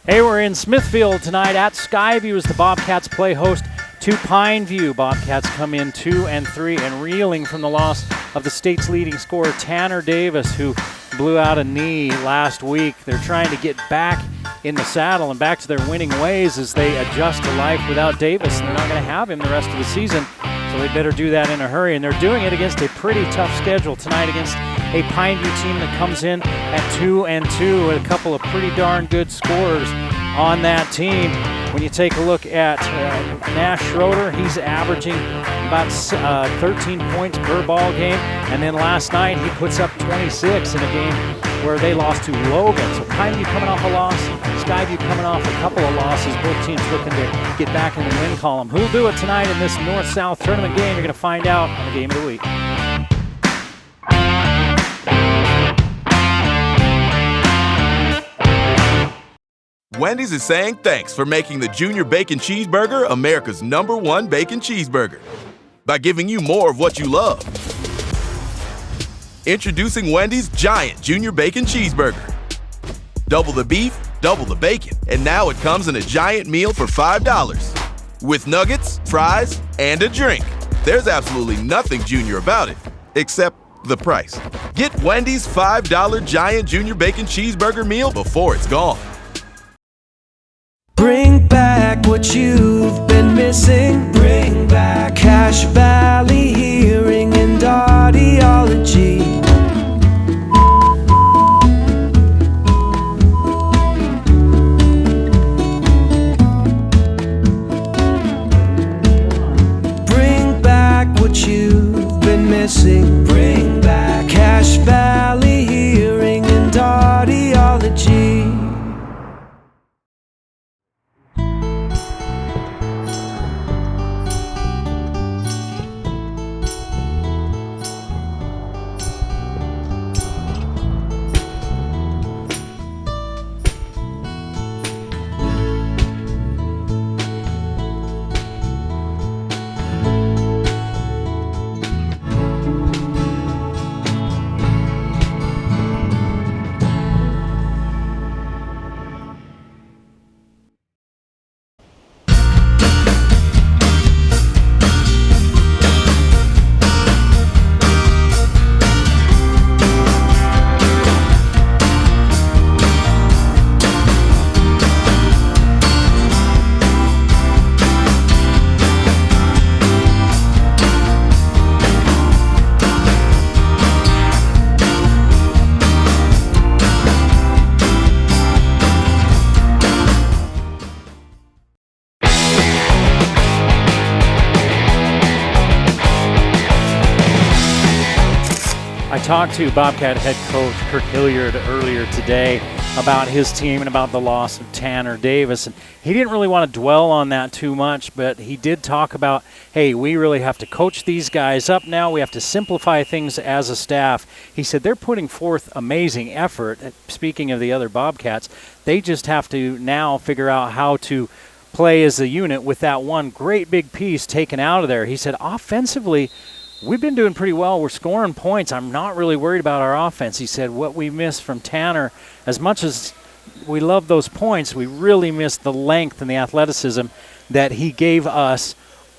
Hey, we're in Smithfield tonight at Skyview as the Bobcats play host to Pineview. Bobcats come in 2-3 and reeling from the loss of the state's leading scorer, Tanner Davis, who blew out a knee last week. They're trying to get back in the saddle and back to their winning ways as they adjust to life without Davis. And they're not going to have him the rest of the season, so they better do that in a hurry. And they're doing it against a pretty tough schedule tonight against a Pineview team that comes in at 2-2 with a couple of pretty darn good scorers on that team. When you take a look at Nash Schroeder, he's averaging about 13 points per ball game. And then last night he puts up 26 in a game where they lost to Logan. So Pineview coming off a loss, Skyview coming off a couple of losses. Both teams looking to get back in the win column. Who'll do it tonight in this North-South tournament game? You're going to find out on the Game of the Week. Wendy's is saying thanks for making the Junior Bacon Cheeseburger America's #1 bacon cheeseburger by giving you more of what you love. Introducing Wendy's Giant Junior Bacon Cheeseburger. Double the beef, double the bacon, and now it comes in a giant meal for $5 with nuggets, fries, and a drink. There's absolutely nothing junior about it, except the price. Get Wendy's $5 Giant Junior Bacon Cheeseburger meal before it's gone. Bring back what you've been missing. Bring back Cache Valley Hearing and Audiology. Bring back what you've been missing. Bring back Cache Valley Hearing and Audiology. I talked to Bobcat head coach Kirk Hilliard earlier today about his team and about the loss of Tanner Davis. And he didn't really want to dwell on that too much, but he did talk about, hey, we really have to coach these guys up now. We have to simplify things as a staff. He said they're putting forth amazing effort. Speaking of the other Bobcats, they just have to now figure out how to play as a unit with that one great big piece taken out of there. He said offensively, we've been doing pretty well. We're scoring points. I'm not really worried about our offense. He said what we missed from Tanner, as much as we love those points, we really missed the length and the athleticism that he gave us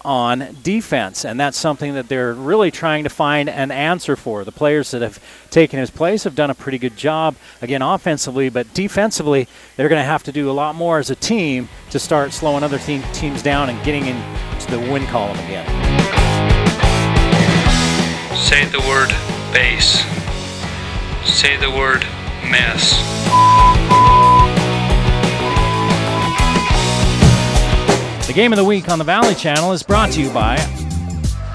on defense. And that's something that they're really trying to find an answer for. The players that have taken his place have done a pretty good job, again, offensively, but defensively, they're going to have to do a lot more as a team to start slowing other teams down and getting into the win column again. Say the word base. Say the word mess. The Game of the Week on the Valley Channel is brought to you by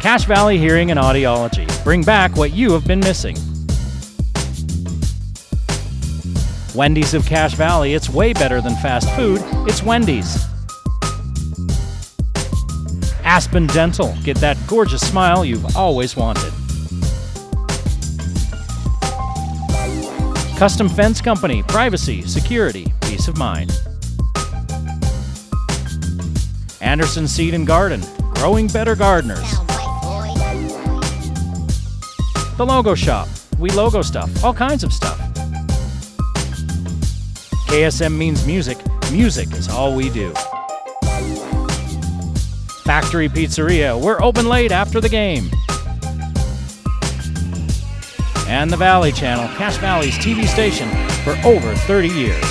Cache Valley Hearing and Audiology. Bring back what you have been missing. Wendy's of Cache Valley. It's way better than fast food. It's Wendy's. Aspen Dental. Get that gorgeous smile you've always wanted. Custom Fence Company. Privacy, security, peace of mind. Anderson Seed and Garden. Growing better gardeners. The Logo Shop. We logo stuff. All kinds of stuff. KSM Means Music. Music is all we do. Factory Pizzeria, we're open late after the game. And the Valley Channel, Cache Valley's TV station for over 30 years.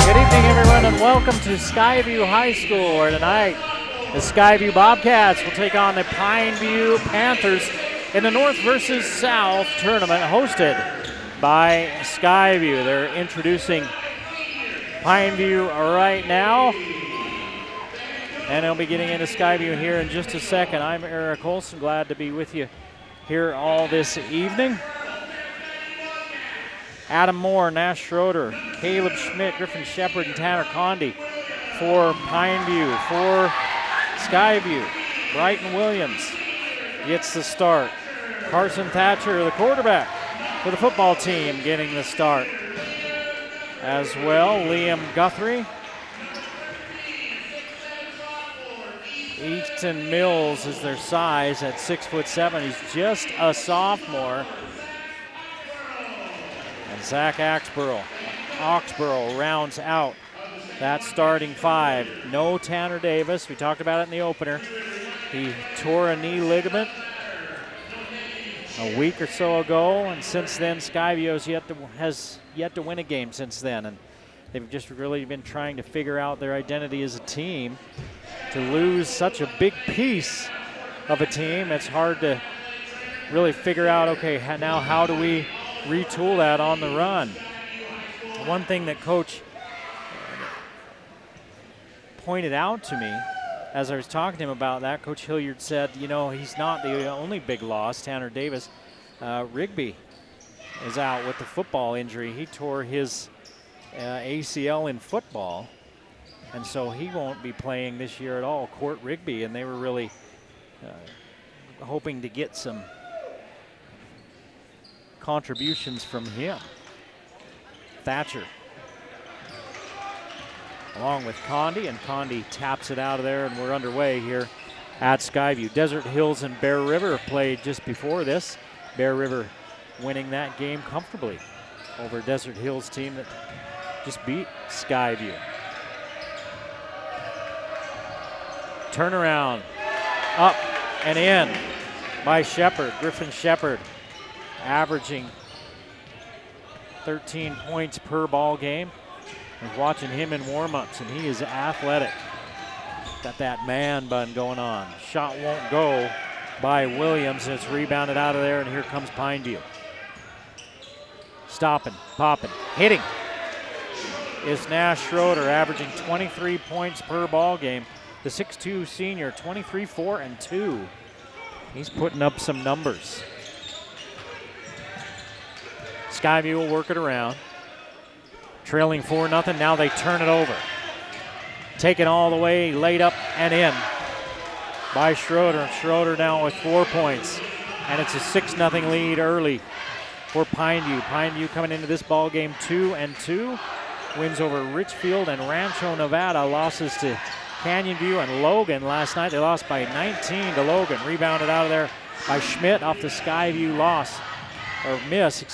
Good evening, everyone, and welcome to Skyview High School, where tonight the Skyview Bobcats will take on the Pineview Panthers in the North versus South tournament hosted by Skyview. They're introducing Pineview right now, and they'll be getting into Skyview here in just a second. I'm Eric Olson, glad to be with you here all this evening. Adam Moore, Nash Schroeder, Caleb Schmidt, Griffin Shepard, and Tanner Condi for Pineview. For Skyview, Brighton Williams gets the start. Carson Thatcher, the quarterback for the football team, getting the start as well. Liam Guthrie. Easton Mills is their size at 6'7". He's just a sophomore. And Zach Oxborough rounds out that starting five. No Tanner Davis. We talked about it in the opener. He tore a knee ligament a week or so ago, and since then Skyview has yet to win a game since then, and they've just really been trying to figure out their identity as a team. To lose such a big piece of a team, it's hard to really figure out, okay, now how do we retool that on the run? One thing that Coach pointed out to me as I was talking to him about that, Coach Hilliard said, you know, he's not the only big loss. Tanner Davis, Rigby is out with the football injury. He tore his ACL in football, and so he won't be playing this year at all, Court Rigby, and they were really hoping to get some contributions from him. Thatcher along with Condi, and Condi taps it out of there, and we're underway here at Skyview. Desert Hills and Bear River played just before this. Bear River winning that game comfortably over Desert Hills team that just beat Skyview. Turnaround, up and in by Shepard, Griffin Shepard, averaging 13 points per ball game. I was watching him in warm-ups, and he is athletic. Got that man bun going on. Shot won't go by Williams, and it's rebounded out of there, and here comes Pineview. Stopping, popping, hitting is Nash Schroeder, averaging 23 points per ball game. The 6'2 senior, 23, 4, and 2. He's putting up some numbers. Skyview will work it around. Trailing 4-0, now they turn it over. Taken all the way, laid up and in by Schroeder. Schroeder now with 4 points, and it's a 6-0 lead early for Pineview. Pineview coming into this ball game 2-2. Wins over Richfield and Rancho Nevada. Losses to Canyon View and Logan last night. They lost by 19 to Logan. Rebounded out of there by Schmidt off the Skyview miss,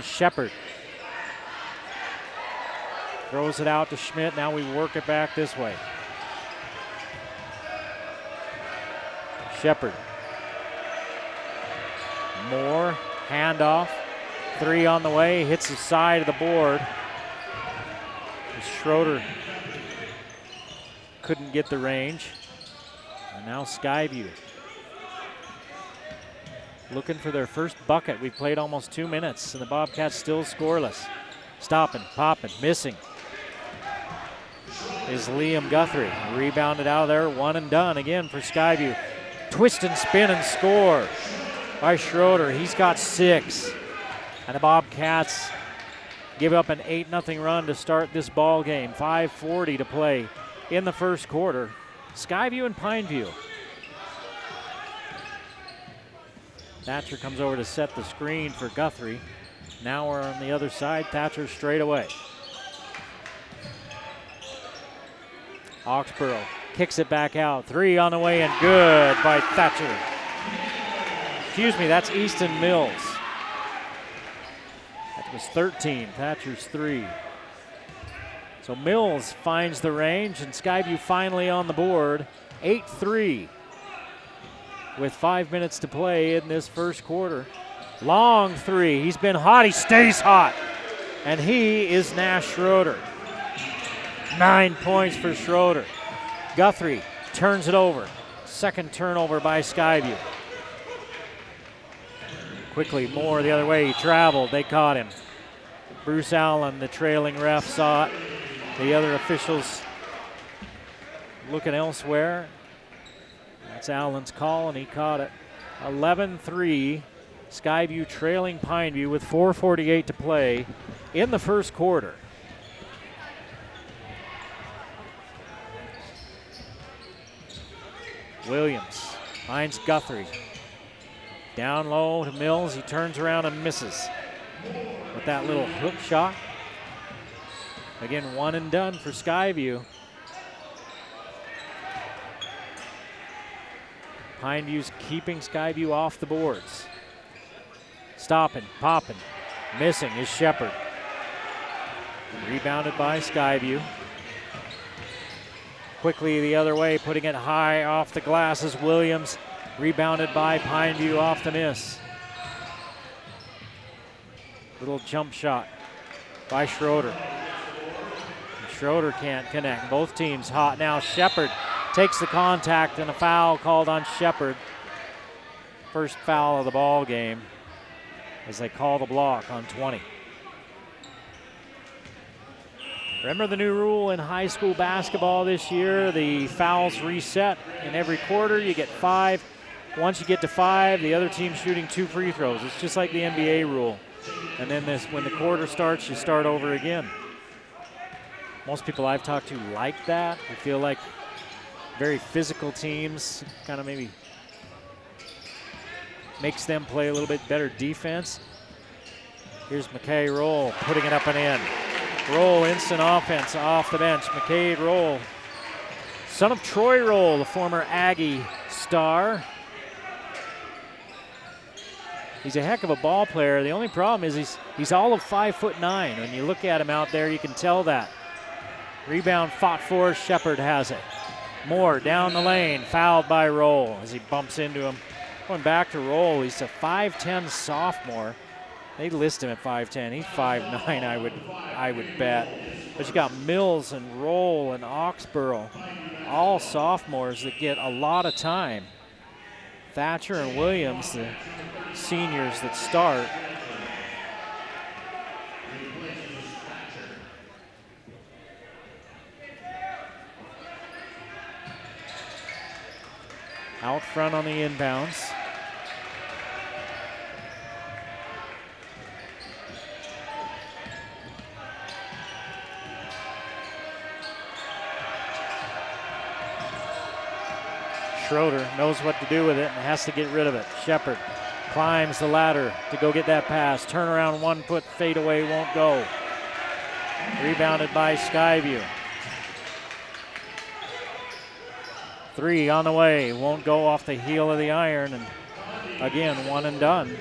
Shepard. Throws it out to Schmidt. Now we work it back this way. Shepard. Moore, handoff. 3 on the way, hits the side of the board. Schroeder couldn't get the range. And now Skyview looking for their first bucket. We've played almost 2 minutes, and the Bobcats still scoreless. Stopping, popping, missing is Liam Guthrie. Rebounded out of there, one and done again for Skyview. Twist and spin and score by Schroeder. He's got 6. And the Bobcats give up an 8-0 run to start this ball game. 5:40 to play in the first quarter. Skyview and Pineview. Thatcher comes over to set the screen for Guthrie. Now we're on the other side. Thatcher straight away. Oxborough kicks it back out. 3 on the way and good by Thatcher. excuse me, that's Easton Mills. That was 13, Thatcher's 3. So Mills finds the range, and Skyview finally on the board, 8-3 with 5 minutes to play in this first quarter. Long three, he's been hot, he stays hot, and he is Nash Schroeder. 9 points for Schroeder. Guthrie turns it over. Second turnover by Skyview. Quickly, Moore the other way, he traveled, they caught him. Bruce Allen, the trailing ref, saw it. The other officials looking elsewhere. That's Allen's call, and he caught it. 11-3, Skyview trailing Pineview with 4:48 to play in the first quarter. Williams finds Guthrie. Down low to Mills, he turns around and misses with that little hook shot. Again, one and done for Skyview. Pineview's keeping Skyview off the boards. Stopping, popping, missing is Shepard. Rebounded by Skyview. Quickly the other way, putting it high off the glass is Williams. Rebounded by Pineview off the miss. Little jump shot by Schroeder. Schroeder can't connect. Both teams hot now. Shepard takes the contact and a foul called on Shepard. First foul of the ball game as they call the block on 20. Remember the new rule in high school basketball this year? The fouls reset in every quarter. You get 5. Once you get to 5, the other team's shooting 2 free throws. It's just like the NBA rule. And then when the quarter starts, you start over again. Most people I've talked to like that. I feel like very physical teams kind of maybe makes them play a little bit better defense. Here's McKay Roll putting it up and in. Roll, instant offense off the bench. McKay Roll, son of Troy Roll, the former Aggie star. He's a heck of a ball player. The only problem is he's all of 5'9". When you look at him out there, you can tell that. Rebound fought for, Shepard has it. Moore down the lane, fouled by Roll as he bumps into him. Going back to Roll, he's a 5'10" sophomore. They list him at 5'10". He's 5'9", I would bet. But you got Mills and Roll and Oxborough, all sophomores that get a lot of time. Thatcher and Williams, the seniors that start. Out front on the inbounds. Schroeder knows what to do with it and has to get rid of it. Shepard climbs the ladder to go get that pass. Turnaround 1 foot fadeaway won't go. Rebounded by Skyview. 3 on the way, won't go off the heel of the iron, and again, one and done.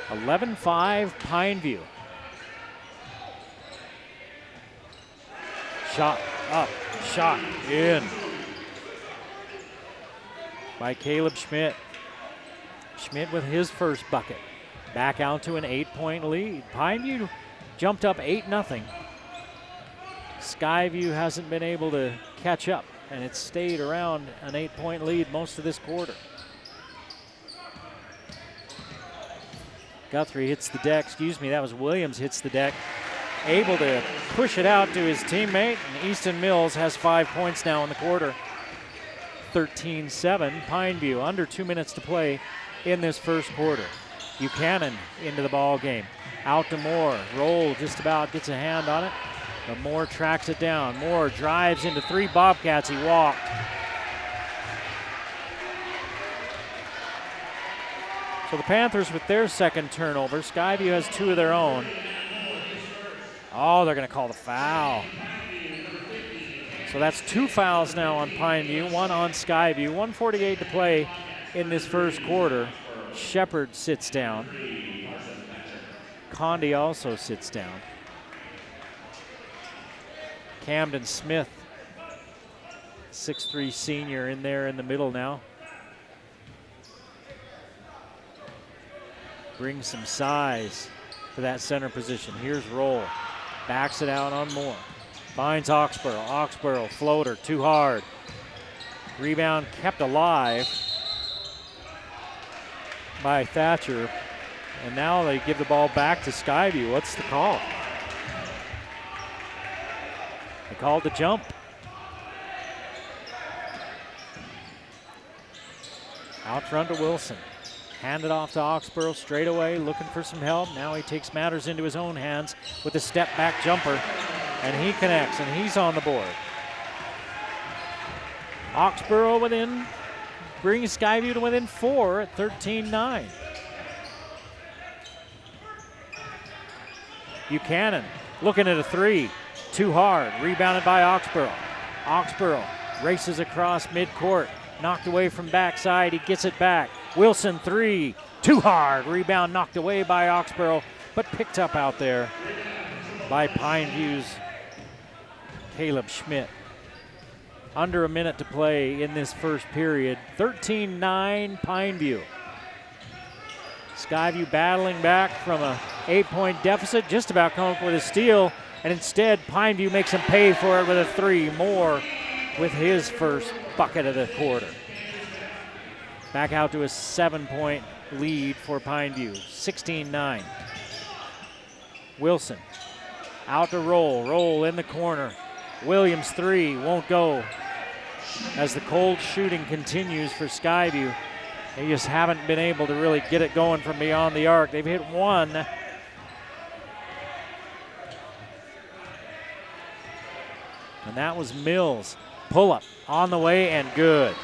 (11-5) Pineview. Shot up, shot in by Caleb Schmidt. Schmidt with his first bucket. Back out to an 8-point lead. Pineview jumped up 8-0. Skyview hasn't been able to catch up, and it's stayed around an 8-point lead most of this quarter. Guthrie hits the deck, that was Williams hits the deck. Able to push it out to his teammate, and Easton Mills has 5 points now in the quarter. 13-7, Pineview, under 2 minutes to play in this first quarter. Buchanan into the ball game. Out to Moore. Roll just about gets a hand on it, but Moore tracks it down. Moore drives into 3 Bobcats. He walked. So the Panthers with their second turnover. Skyview has 2 of their own. Oh, they're going to call the foul. So that's 2 fouls now on Pineview, 1 on Skyview. 1:48 to play in this first quarter. Shepard sits down. Condi also sits down. Camden Smith, 6'3" senior, in there in the middle now. Brings some size to that center position. Here's Roll. Backs it out on Moore. Finds Oxborough. Oxborough, floater, too hard. Rebound kept alive by Thatcher. And now they give the ball back to Skyview. What's the call? They called the jump. Out front to Wilson. Handed off to Oxborough straight away, looking for some help. Now he takes matters into his own hands with a step-back jumper, and he connects, and he's on the board. Oxborough brings Skyview to within 4 at 13-9. Buchanan looking at a 3, too hard, rebounded by Oxborough. Oxborough races across midcourt, knocked away from backside, he gets it back. Wilson 3, too hard, rebound knocked away by Oxborough, but picked up out there by Pineview's Caleb Schmidt. Under a minute to play in this first period, 13-9 Pineview. Skyview battling back from a 8-point deficit, just about come up with a steal, and instead Pineview makes him pay for it with a 3. Moore with his first bucket of the quarter. Back out to a 7-point lead for Pineview, 16-9. Wilson out to Roll in the corner. Williams 3, won't go. As the cold shooting continues for Skyview, they just haven't been able to really get it going from beyond the arc. They've hit 1. And that was Mills. Pull up on the way and good.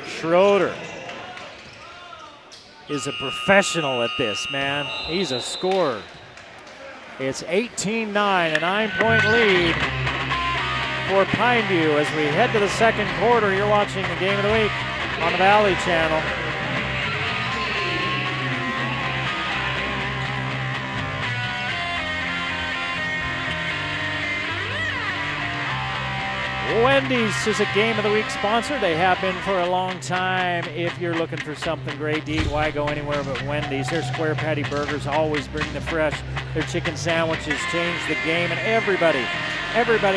Schroeder is a professional at this, man. He's a scorer. It's 18-9, a 9-point lead for Pineview as we head to the second quarter. You're watching the Game of the Week on the Valley Channel. Wendy's is a Game of the Week sponsor. They have been for a long time. If you're looking for something great to eat, why go anywhere but Wendy's? Their square patty burgers always bring the fresh. Their chicken sandwiches change the game, and everybody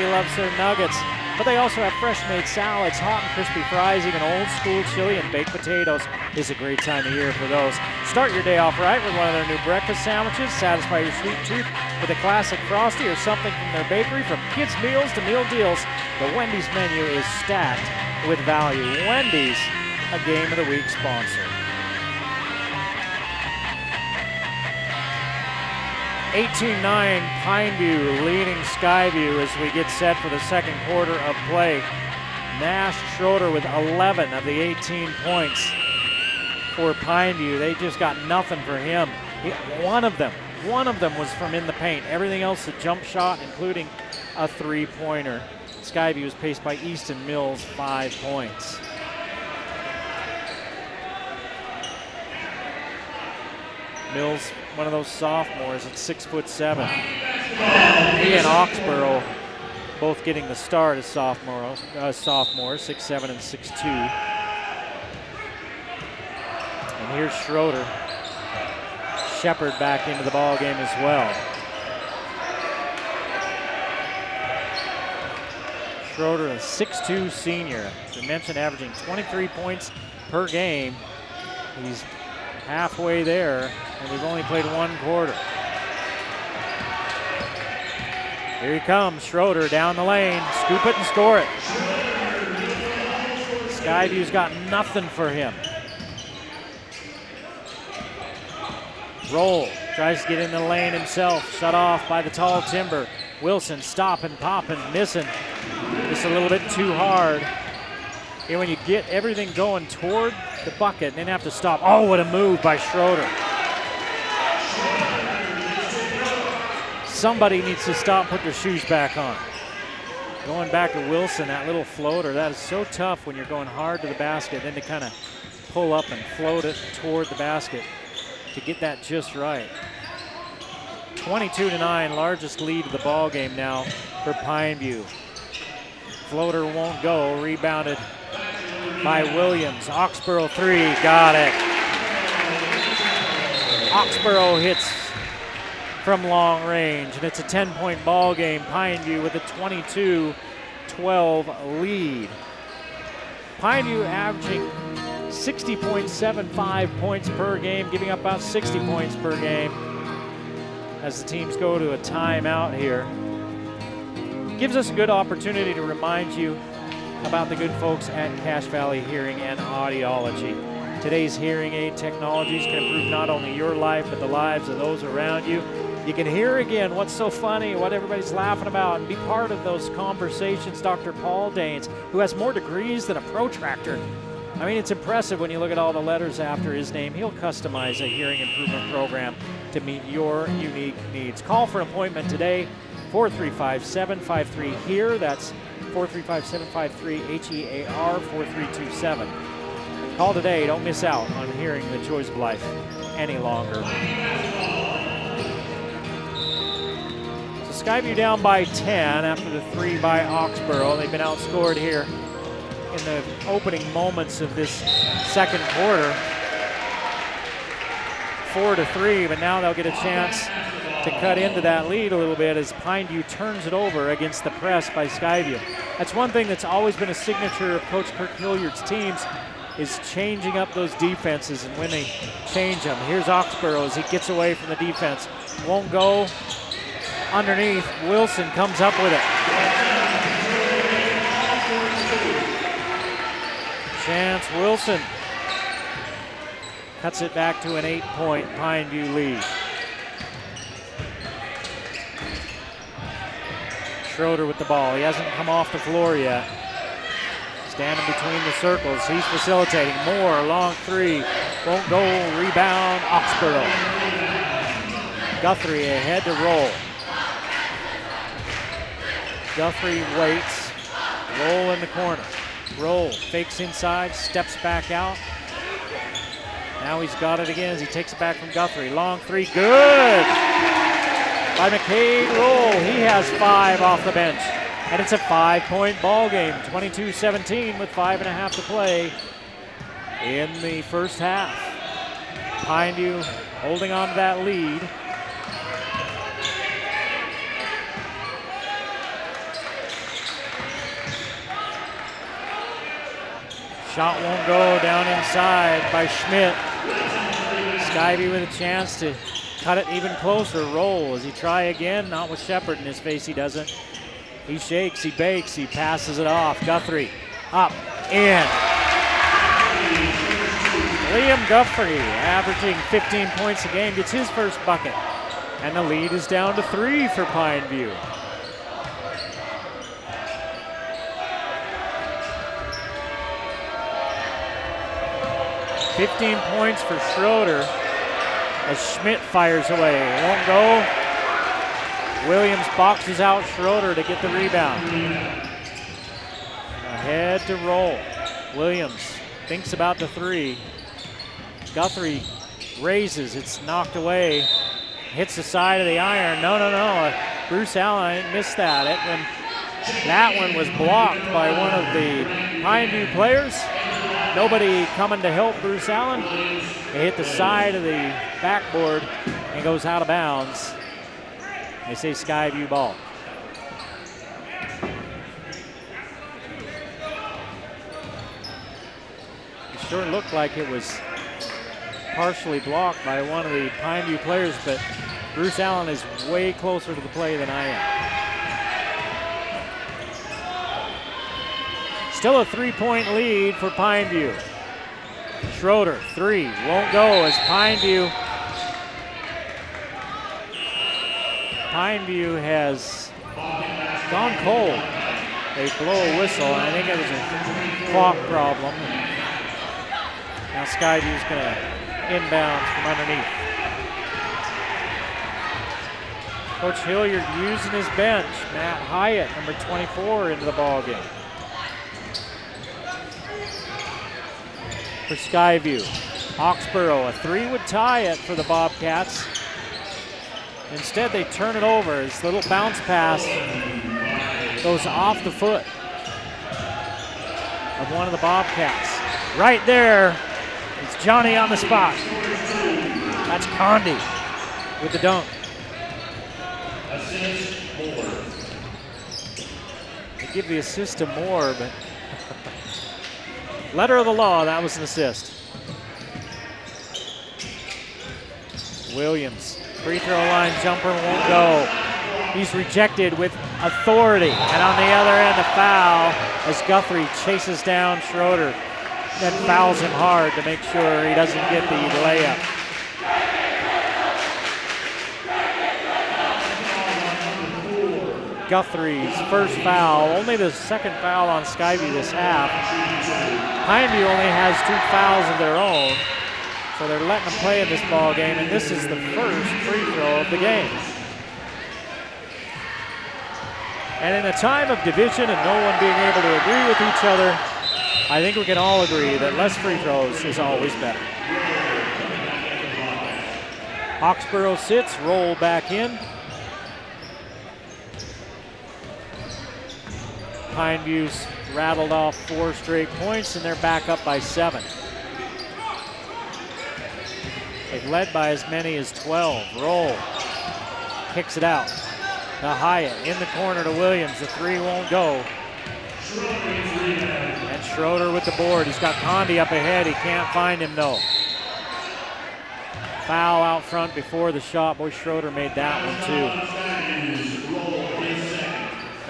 loves their nuggets. But they also have fresh-made salads, hot and crispy fries, even old-school chili and baked potatoes. Is a great time of year for those. Start your day off right with one of their new breakfast sandwiches. Satisfy your sweet tooth with a classic Frosty or something from their bakery. From kids' meals to meal deals, the Wendy's menu is stacked with value. Wendy's, a Game of the Week sponsor. 18-9, Pineview leading Skyview as we get set for the second quarter of play. Nash Schroeder with 11 of the 18 points for Pineview. They just got nothing for him. One of them was from in the paint. Everything else a jump shot, including a 3-pointer. Skyview is paced by Easton Mills, 5 points. Mills, one of those sophomores at 6'7". He and Oxborough both getting the start as sophomores, 6'7" and 6'2". And here's Schroeder. Shepard back into the ball game as well. Schroeder, a 6'2" senior. As I mentioned, averaging 23 points per game. He's halfway there, and we've only played 1 quarter. Here he comes, Schroeder down the lane, scoop it and score it. Skyview's got nothing for him. Roll, tries to get in the lane himself, shut off by the tall timber. Wilson stopping, popping, missing. Just a little bit too hard. And when you get everything going toward the bucket and then have to stop. Oh, what a move by Schroeder. Somebody needs to stop and put their shoes back on. Going back to Wilson, that little floater, that is so tough when you're going hard to the basket, then to kind of pull up and float it toward the basket to get that just right. 22-9, largest lead of the ball game now for Pineview. Floater won't go, rebounded by Williams. Oxborough 3, got it. Oxborough hits from long range, and it's a 10-point ball game. Pineview with a 22-12 lead. Pineview averaging 60.75 points per game, giving up about 60 points per game as the teams go to a timeout here. Gives us a good opportunity to remind you about the good folks at Cache Valley Hearing and Audiology. Today's hearing aid technologies can improve not only your life, but the lives of those around you. You can hear again what's so funny, what everybody's laughing about, and be part of those conversations. Dr. Paul Daines, who has more degrees than a protractor. I mean, it's impressive when you look at all the letters after his name. He'll customize a hearing improvement program to meet your unique needs. Call for an appointment today, 435-753-HEAR. That's 435-753-HEAR, 4327. Call today. Don't miss out on hearing the choice of life any longer. Skyview down by 10 after the 3 by Oxborough. They've been outscored here in the opening moments of this second quarter. 4-3, but now they'll get a chance to cut into that lead a little bit as Pineview turns it over against the press by Skyview. That's one thing that's always been a signature of Coach Kirk Hilliard's teams, is changing up those defenses and when they change them. Here's Oxborough as he gets away from the defense. Won't go. Underneath, Wilson comes up with it. Chance Wilson cuts it back to an 8-point Pineview lead. Schroeder with the ball. He hasn't come off the floor yet. Standing between the circles. He's facilitating. Moore, long 3. Won't go. Rebound, Oxborough. Guthrie ahead to roll. Guthrie waits, roll in the corner. Roll, fakes inside, steps back out. Now he's got it again as he takes it back from Guthrie. Long 3, good! By McCade Roll, he has 5 off the bench. And it's a 5-point ball game, 22-17 with 5.5 to play in the first half. Pineview holding on to that lead. Shot won't go, down inside by Schmidt. Skyview with a chance to cut it even closer. Roll, as he try again? Not with Shepard in his face, he doesn't. He shakes, he bakes, he passes it off. Guthrie, up, in. Liam Guthrie, averaging 15 points a game, gets his first bucket. And the lead is down to 3 for Pineview. 15 points for Schroeder as Schmidt fires away. Won't go. Williams boxes out Schroeder to get the rebound. Ahead to roll. Williams thinks about the 3. Guthrie raises. It's knocked away. Hits the side of the iron. No. Bruce Allen missed that. That one was blocked by one of the Pineview players. Nobody coming to help Bruce Allen. It hit the side of the backboard and goes out of bounds. They say Skyview ball. It sure looked like it was partially blocked by one of the Pineview players, but Bruce Allen is way closer to the play than I am. Still a 3-point lead for Pineview. Schroeder, 3, won't go as Pineview has gone cold. They blow a whistle, and I think it was a clock problem. Now Skyview's gonna inbound from underneath. Coach Hilliard using his bench. Matt Hyatt, number 24, into the ball game. For Skyview, Hawkesboro, a 3 would tie it for the Bobcats. Instead, they turn it over. This little bounce pass goes off the foot of one of the Bobcats. Right there, it's Johnny on the spot. That's Condi with the dunk. They give the assist to Moore, but letter of the law, that was an assist. Williams, free throw line jumper won't go. He's rejected with authority. And on the other end, a foul as Guthrie chases down Schroeder, then fouls him hard to make sure he doesn't get the layup. Guthrie's first foul, only the second foul on Skyview this half. Pineview only has 2 fouls of their own, so they're letting them play in this ball game, and this is the first free throw of the game. And in a time of division and no one being able to agree with each other, I think we can all agree that less free throws is always better. Hawkesboro sits, roll back in. Pineview's rattled off 4 straight points, and they're back up by 7. They've led by as many as 12. Roll, kicks it out to Hyatt, in the corner to Williams. The 3 won't go. And Schroeder with the board. He's got Condi up ahead. He can't find him though. Foul out front before the shot. Boy, Schroeder made that one too.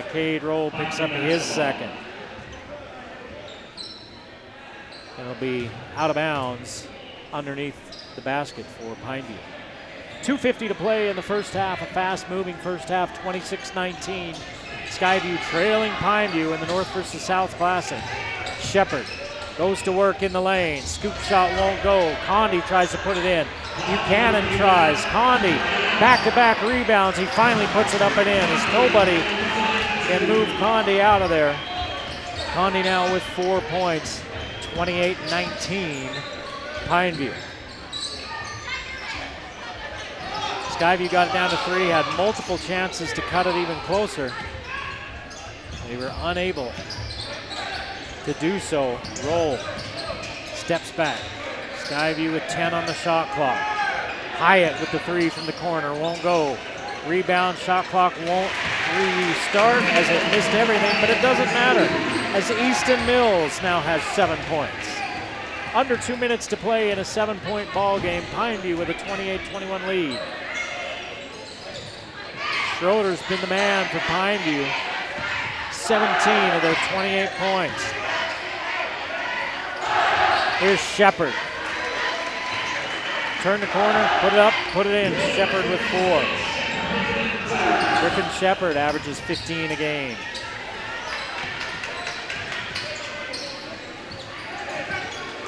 McCade Roll picks up his second. It'll be out of bounds underneath the basket for Pineview. 2:50 to play in the first half. A fast-moving first half, 26-19. Skyview trailing Pineview in the North versus South Classic. Shepard goes to work in the lane. Scoop shot won't go. Condi tries to put it in. Buchanan tries. Condi, back-to-back rebounds. He finally puts it up and in as nobody can move Condi out of there. Condi now with 4 points, 28-19, Pineview. Skyview got it down to 3, had multiple chances to cut it even closer. They were unable to do so. Roll, steps back. Skyview with 10 on the shot clock. Hyatt with the 3 from the corner, won't go. Rebound, shot clock won't restart as it missed everything, but it doesn't matter as Easton Mills now has 7 points. Under 2 minutes to play in a 7-point ball game. Pineview with a 28-21 lead. Schroeder's been the man for Pineview. 17 of their 28 points. Here's Shepard. Turn the corner, put it up, put it in. Shepard with 4. Griffin Shepard averages 15 a game.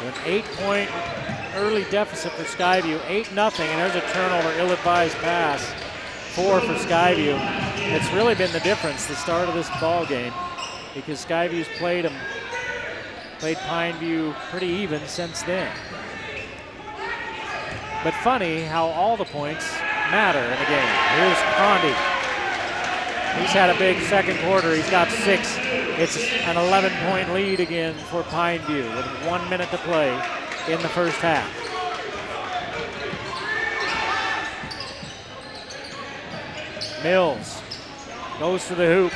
An 8-point early deficit for Skyview, 8-0, and there's a turnover, ill-advised pass. 4 for Skyview. It's really been the difference, the start of this ball game, because Skyview's played Pineview pretty even since then. But funny how all the points matter in the game. Here's Condi. He's had a big second quarter. He's got 6. It's an 11-point lead again for Pineview with 1 minute to play in the first half. Mills goes to the hoop,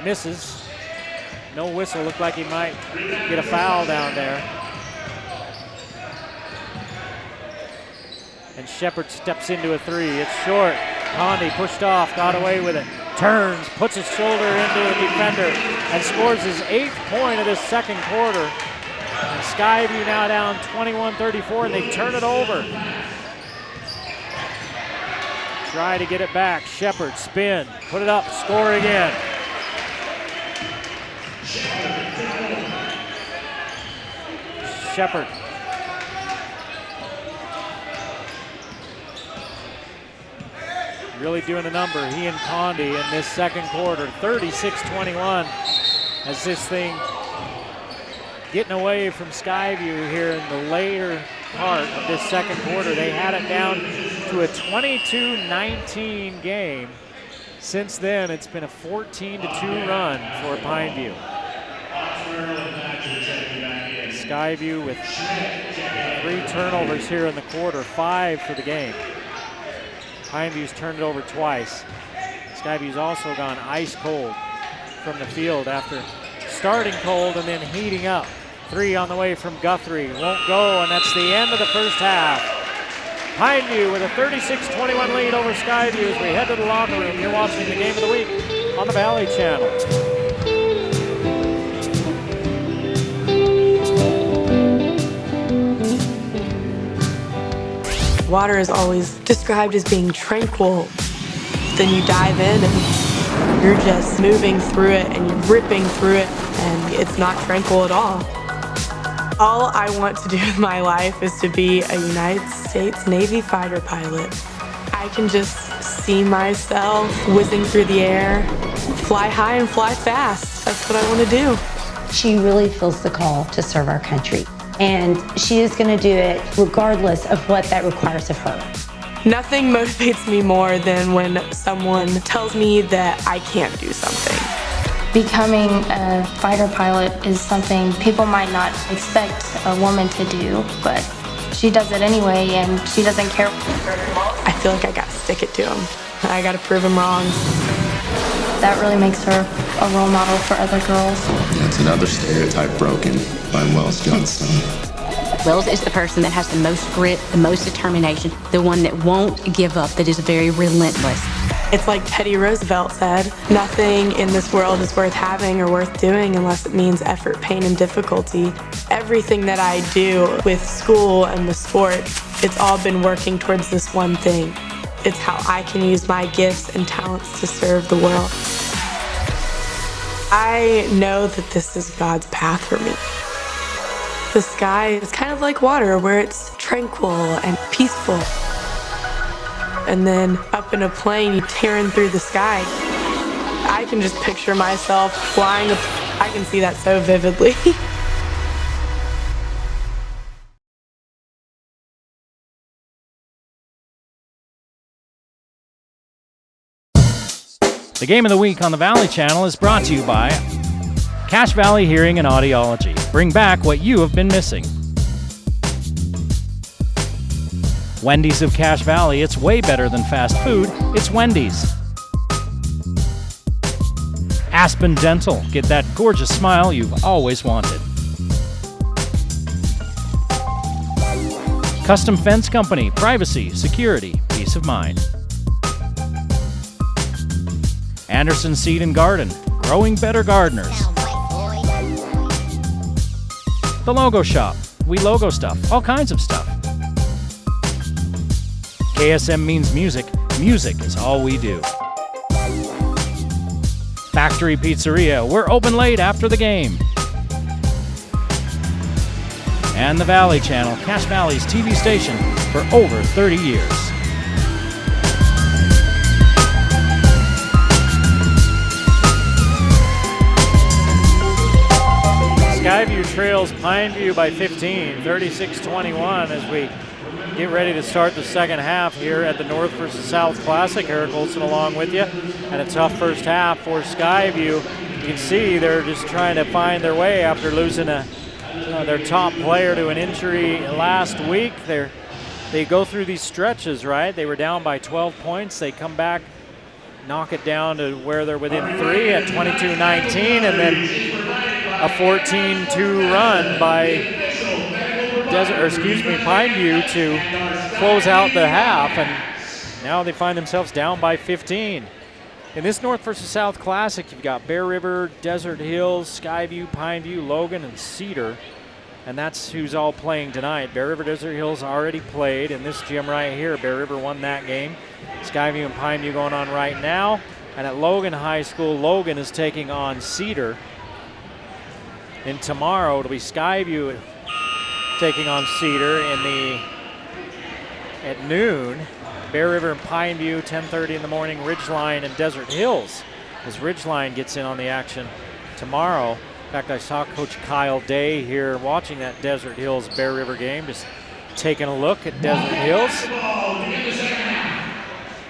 misses. No whistle, looked like he might get a foul down there. And Shepard steps into a 3. It's short. Condi pushed off, got away with it. Turns, puts his shoulder into a defender, and scores his 8th point of this second quarter. And Skyview now down 21-34, and they turn it over. Try to get it back. Shepard, spin, put it up, score again. Shepard. really doing a number. He and Condi in this second quarter, 36-21, as this thing getting away from Skyview here in the later part of this second quarter. They had it down to a 22-19 game. Since then, it's been a 14-2 run for Pineview. Skyview with 3 turnovers here in the quarter, 5 for the game. Pineview's turned it over twice. Skyview's also gone ice cold from the field after starting cold and then heating up. 3 on the way from Guthrie, won't go, and that's the end of the first half. Pineview with a 36-21 lead over Skyview as we head to the locker room. You're watching the Game of the Week on the Valley Channel. Water is always described as being tranquil. Then you dive in and you're just moving through it and you're ripping through it, and it's not tranquil at all. All I want to do with my life is to be a United States Navy fighter pilot. I can just see myself whizzing through the air, fly high and fly fast. That's what I want to do. She really feels the call to serve our country, and she is going to do it regardless of what that requires of her. Nothing motivates me more than when someone tells me that I can't do something. Becoming a fighter pilot is something people might not expect a woman to do, but she does it anyway, and she doesn't care. I feel like I gotta stick it to him. I gotta prove him wrong. That really makes her a role model for other girls. That's another stereotype broken by Wells Johnson. Wells is the person that has the most grit, the most determination, the one that won't give up, that is very relentless. It's like Teddy Roosevelt said, nothing in this world is worth having or worth doing unless it means effort, pain, and difficulty. Everything that I do with school and with sport, it's all been working towards this one thing. It's how I can use my gifts and talents to serve the world. I know that this is God's path for me. The sky is kind of like water, where it's tranquil and peaceful. And then up in a plane, tearing through the sky. I can just picture myself flying. I can see that so vividly. The Game of the Week on the Valley Channel is brought to you by Cache Valley Hearing and Audiology. Bring back what you have been missing. Wendy's of Cache Valley, it's way better than fast food, it's Wendy's. Aspen Dental, get that gorgeous smile you've always wanted. Custom Fence Company, privacy, security, peace of mind. Anderson Seed and Garden, growing better gardeners. The Logo Shop, we logo stuff, all kinds of stuff. KSM means music. Music is all we do. Factory Pizzeria, we're open late after the game. And the Valley Channel, Cache Valley's TV station for over 30 years. Skyview trails Pineview by 15, 36-21 as we get ready to start the second half here at the North versus South Classic. Eric Olson along with you. And a tough first half for Skyview. You can see they're just trying to find their way after losing their top player to an injury last week. They go through these stretches, right? They were down by 12 points. They come back, knock it down to where they're within 3 at 22-19, and then a 14-2 run by Pineview to close out the half, and now they find themselves down by 15. In this North versus South Classic, you've got Bear River, Desert Hills, Skyview, Pineview, Logan, and Cedar, and that's who's all playing tonight. Bear River, Desert Hills already played in this gym right here. Bear River won that game. Skyview and Pineview going on right now, and at Logan High School, Logan is taking on Cedar. And tomorrow it'll be Skyview taking on Cedar at noon. Bear River and Pineview, 10:30 in the morning. Ridgeline and Desert Hills, as Ridgeline gets in on the action tomorrow. In fact, I saw Coach Kyle Day here watching that Desert Hills Bear River game, just taking a look at Desert Hills.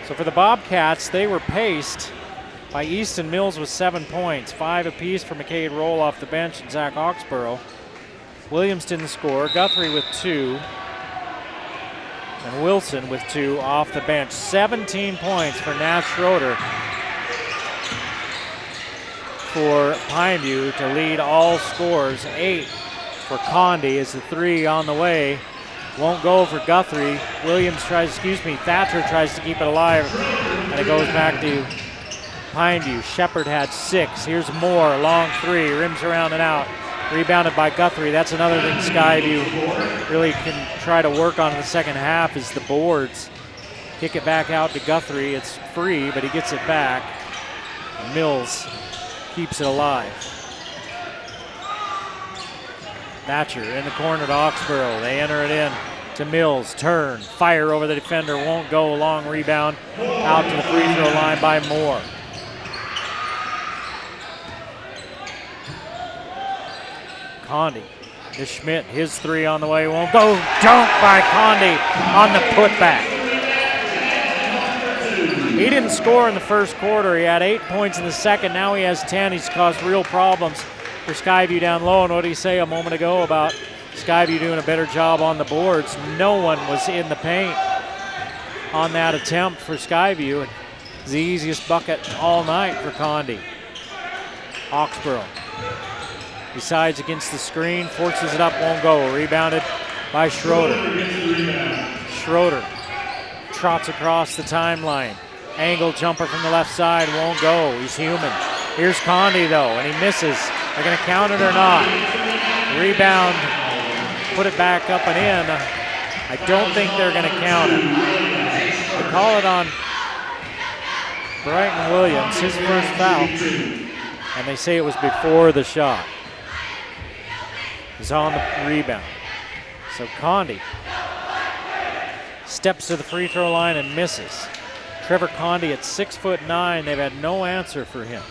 So for the Bobcats, they were paced by Easton Mills with 7 points, 5 apiece for McCade Roll off the bench and Zach Oxborough. Williams didn't score. Guthrie with 2. And Wilson with 2 off the bench. 17 points for Nash Schroeder for Pineview to lead all scores. 8 for Condi as the 3 on the way. Won't go for Guthrie. Thatcher tries to keep it alive, and it goes back to Pineview. Shepard had 6. Here's Moore, long 3, rims around and out. Rebounded by Guthrie. That's another thing Skyview really can try to work on in the second half is the boards. Kick it back out to Guthrie. It's free, but he gets it back. Mills keeps it alive. Thatcher in the corner to Oxborough. They enter it in to Mills. Turn, fire over the defender. Won't go. Long rebound out to the free throw line by Moore. Condi to Schmidt. His 3 on the way. Won't go. Dunk by Condi on the putback. He didn't score in the first quarter. He had 8 points in the second. Now he has 10. He's caused real problems for Skyview down low. And what did he say a moment ago about Skyview doing a better job on the boards? No one was in the paint on that attempt for Skyview. It's the easiest bucket all night for Condi. Oxborough decides against the screen, forces it up, won't go. Rebounded by Schroeder. Schroeder trots across the timeline. Angle jumper from the left side, won't go. He's human. Here's Condi though, and he misses. They're going to count it or not. Rebound, put it back up and in. I don't think they're going to count it. They call it on Brighton Williams, his first foul, and they say it was before the shot. He's on the rebound. So Condi steps to the free throw line and misses. Trevor Condi at 6'9", they've had no answer for him.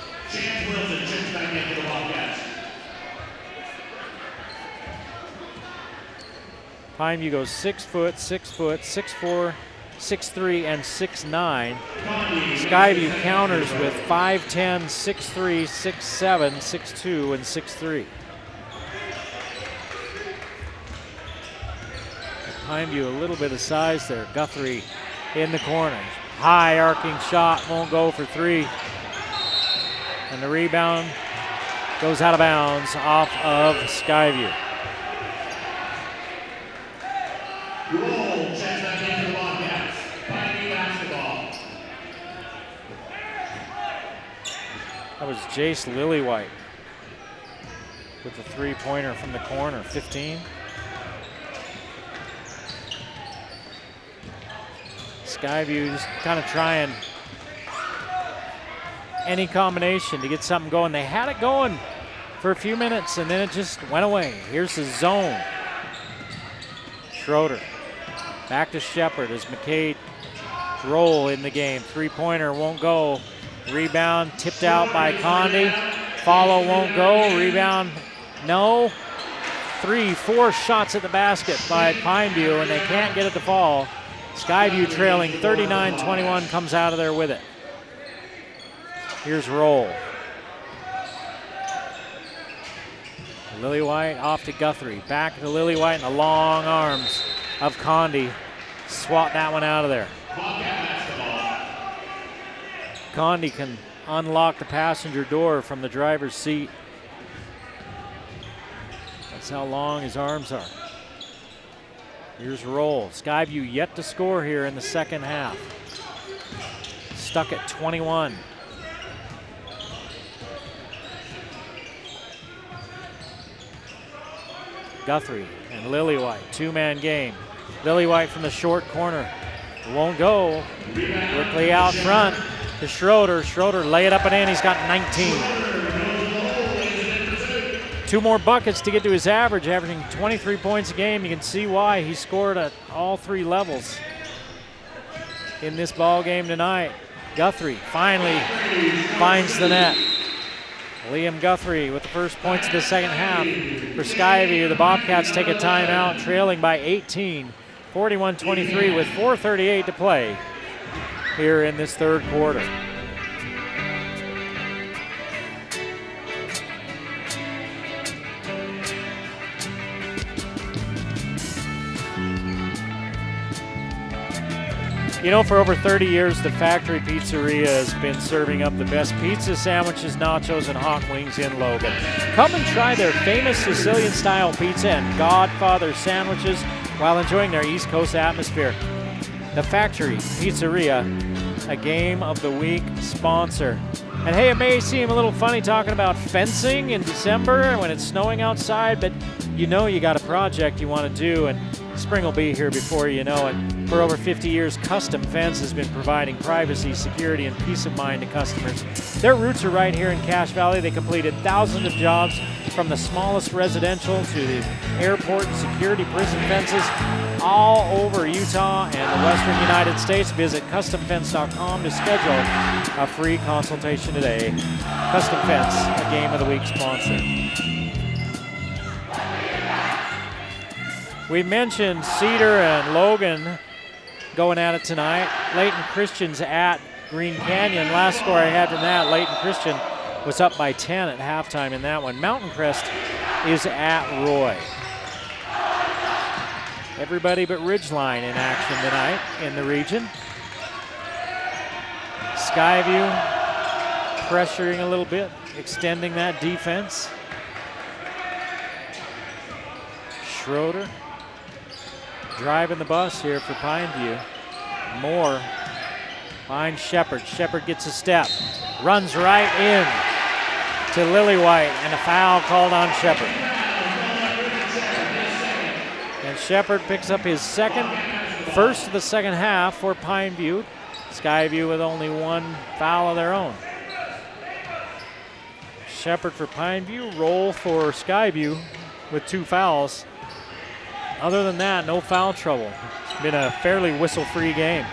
Pineview goes 6 foot, 6 foot, 6'4", 6'3", and 6'9". Skyview counters with 5'10", 6'3", 6'7", 6'2", and 6'3". Pineview a little bit of size there. Guthrie in the corner. High arcing shot, won't go for 3. And the rebound goes out of bounds off of Skyview. That was Jace Lillywhite with the 3-pointer from the corner, 15. Skyview just kind of trying any combination to get something going. They had it going for a few minutes and then it just went away. Here's the zone. Schroeder back to Shepard as McCade Roll in the game. 3-pointer won't go. Rebound tipped out by Condi. Follow won't go. Rebound, no. 3-4 shots at the basket by Pineview and they can't get it to fall. Skyview trailing 39-21 comes out of there with it. Here's Roll. Lillywhite off to Guthrie. Back to Lillywhite and the long arms of Condi. Swat that one out of there. Condi can unlock the passenger door from the driver's seat. That's how long his arms are. Here's Roll. Skyview yet to score here in the second half. Stuck at 21. Guthrie and Lillywhite, 2-man game. Lillywhite from the short corner. Won't go. Quickly out front to Schroeder. Schroeder lay it up and in. He's got 19. 2 more buckets to get to his average, averaging 23 points a game. You can see why he scored at all 3 levels. in this ball game tonight. Guthrie finally finds the net. Liam Guthrie with the first points of the second half for Skyview. The Bobcats take a timeout, trailing by 18, 41-23 with 4:38 to play here in this third quarter. You know, for over 30 years, the Factory Pizzeria has been serving up the best pizza, sandwiches, nachos, and hot wings in Logan. Come and try their famous Sicilian-style pizza and Godfather sandwiches while enjoying their East Coast atmosphere. The Factory Pizzeria, a Game of the Week sponsor. And hey, it may seem a little funny talking about fencing in December when it's snowing outside, but you know you got a project you want to do, and spring will be here before you know it. For over 50 years, Custom Fence has been providing privacy, security, and peace of mind to customers. Their roots are right here in Cache Valley. They completed thousands of jobs from the smallest residential to the airport and security prison fences all over Utah and the Western United States. Visit CustomFence.com to schedule a free consultation today. Custom Fence, a Game of the Week sponsor. We mentioned Cedar and Logan going at it tonight. Layton Christian's at Green Canyon. Last score I had from that, Layton Christian was up by 10 at halftime in that one. Mountain Crest is at Roy. Everybody but Ridgeline in action tonight in the region. Skyview pressuring a little bit, extending that defense. Schroeder driving the bus here for Pineview. Moore finds Shepard. Shepard gets a step, runs right in to Lillywhite, and a foul called on Shepard. And Shepard picks up his first of the second half for Pineview. Skyview with only one foul of their own. Shepard for Pineview, Roll for Skyview with 2 fouls. Other than that, no foul trouble. It's been a fairly whistle-free game.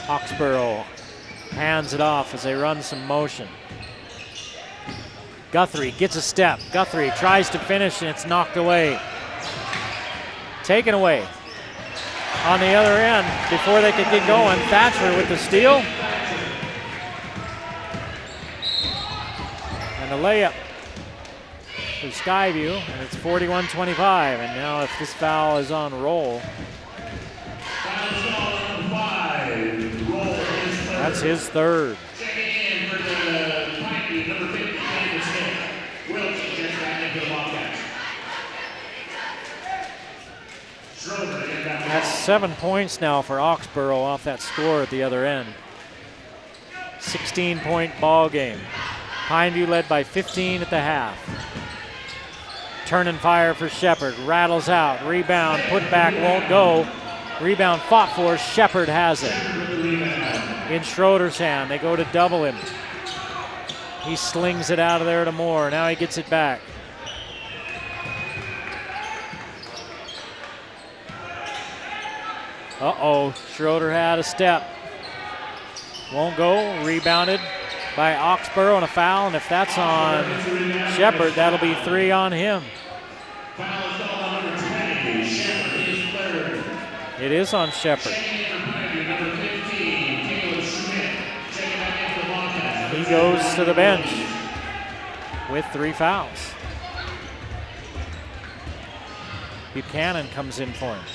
Hawksboro hands it off as they run some motion. Guthrie gets a step. Guthrie tries to finish, and it's knocked away. Taken away. On the other end, before they could get going, Thatcher with the steal. And the layup for Skyview, and it's 41-25. And now if this foul is on Roll, that's his third. That's 7 points now for Hawksboro off that score at the other end. 16-point ball game. Pineview led by 15 at the half. Turn and fire for Shepard. Rattles out. Rebound. Put back. Won't go. Rebound fought for. Shepard has it. In Schroeder's hand. They go to double him. He slings it out of there to Moore. Now he gets it back. Uh-oh. Schroeder had a step. Won't go. Rebounded by Hawksboro and a foul, and if that's on Shepard, that'll be 3 on him. It is on Shepard. He goes to the bench with 3 fouls. Buchanan comes in for him.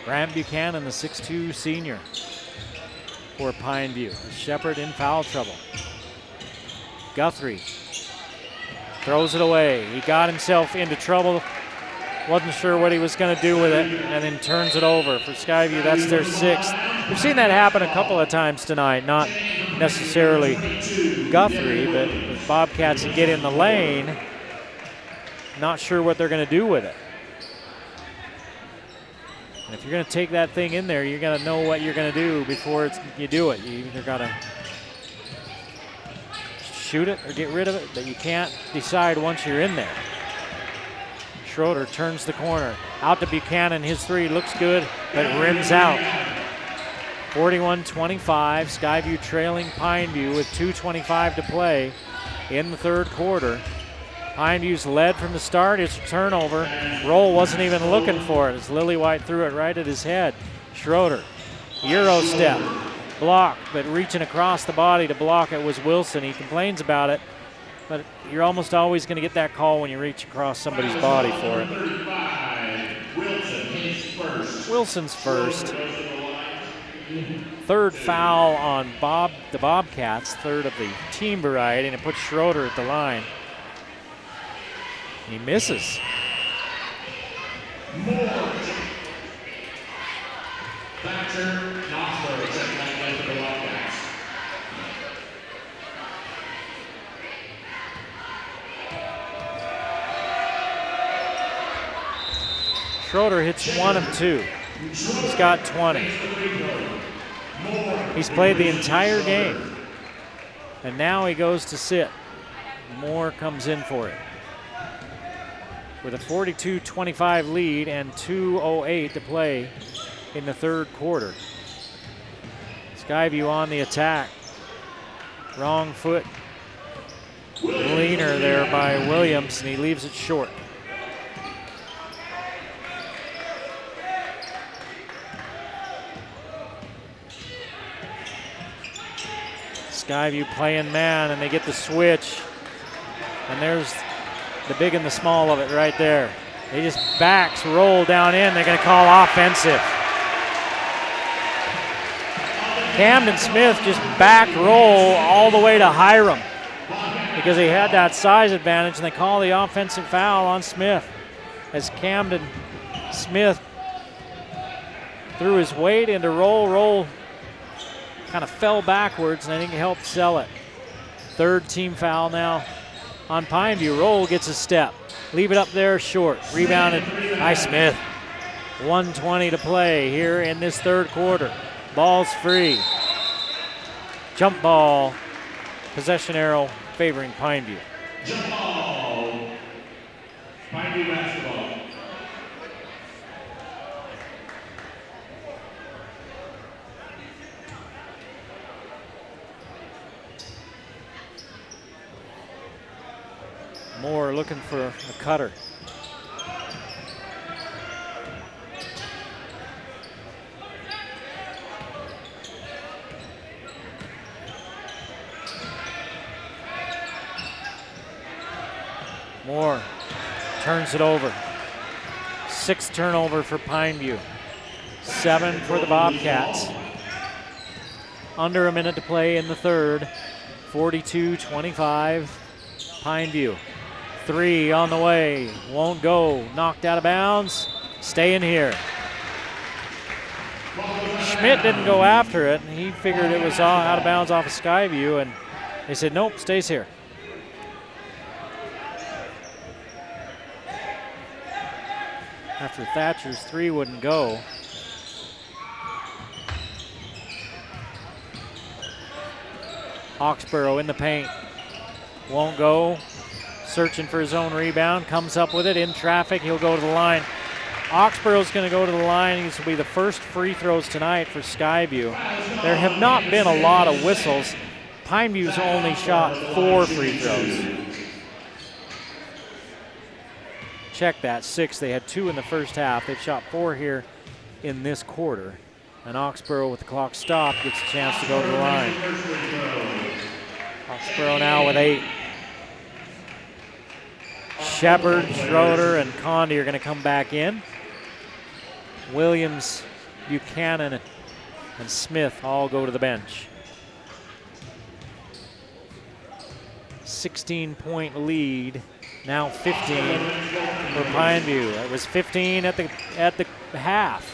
Grant Buchanan, the 6'2 senior for Pineview. Shepard in foul trouble. Guthrie throws it away. He got himself into trouble. Wasn't sure what he was going to do with it, and then turns it over for Skyview. That's their 6th. We've seen that happen a couple of times tonight. Not necessarily Guthrie, but the Bobcats get in the lane. Not sure what they're going to do with it. And if you're going to take that thing in there, you're going to know what you're going to do before you do it. You either got to shoot it or get rid of it, but you can't decide once you're in there. Schroeder turns the corner. Out to Buchanan. His three looks good, but rims out. 41-25. Skyview trailing Pineview with 2:25 to play in the third quarter. Pineview's led from the start. It's a turnover. Roll wasn't even looking for it as Lillywhite threw it right at his head. Schroeder, Euro step, block, but reaching across the body to block it was Wilson. He complains about it, but you're almost always going to get that call when you reach across somebody's body for it. Wilson's first. Third foul on the Bobcats, third of the team variety, and it puts Schroeder at the line. He misses. Schroeder hits 1 of 2. He's got 20. He's played the entire game. And now he goes to sit. Moore comes in for it. With a 42-25 lead and 2:08 to play in the third quarter. Skyview on the attack. Wrong foot. Leaner there by Williams, and he leaves it short. Skyview playing man, and they get the switch. And there's the big and the small of it right there. They just backs roll down in. They're going to call offensive. Camden Smith just back roll all the way to Hiram because he had that size advantage, and they call the offensive foul on Smith as Camden Smith threw his weight into roll, kind of fell backwards, and I think it helped sell it. Third team foul now on Pineview. Roll gets a step. Leave it up there short. Rebounded by Smith. 1:20 to play here in this third quarter. Ball's free. Jump ball. Possession arrow favoring Pineview. Jump ball. Pineview basketball. Moore looking for a cutter. Moore turns it over. 6th turnover for Pineview. 7 for the Bobcats. Under a minute to play in the third. 42-25 Pineview. 3 on the way, won't go, knocked out of bounds, staying here. Schmidt didn't go after it, and he figured it was out of bounds off of Skyview, and they said, nope, stays here. After Thatcher's 3 wouldn't go. Hawksborough in the paint, won't go. Searching for his own rebound, comes up with it in traffic. He'll go to the line. Oxborough's going to go to the line. These will be the first free throws tonight for Skyview. There have not been a lot of whistles. Pineview's only shot 4 free throws. Check that, 6. They had 2 in the first half. They've shot 4 here in this quarter. And Oxborough, with the clock stopped, gets a chance to go to the line. Oxborough now with 8. Shepard, Schroeder, and Condi are going to come back in. Williams, Buchanan, and Smith all go to the bench. 16-point lead, now 15 for Pineview. It was 15 at the half.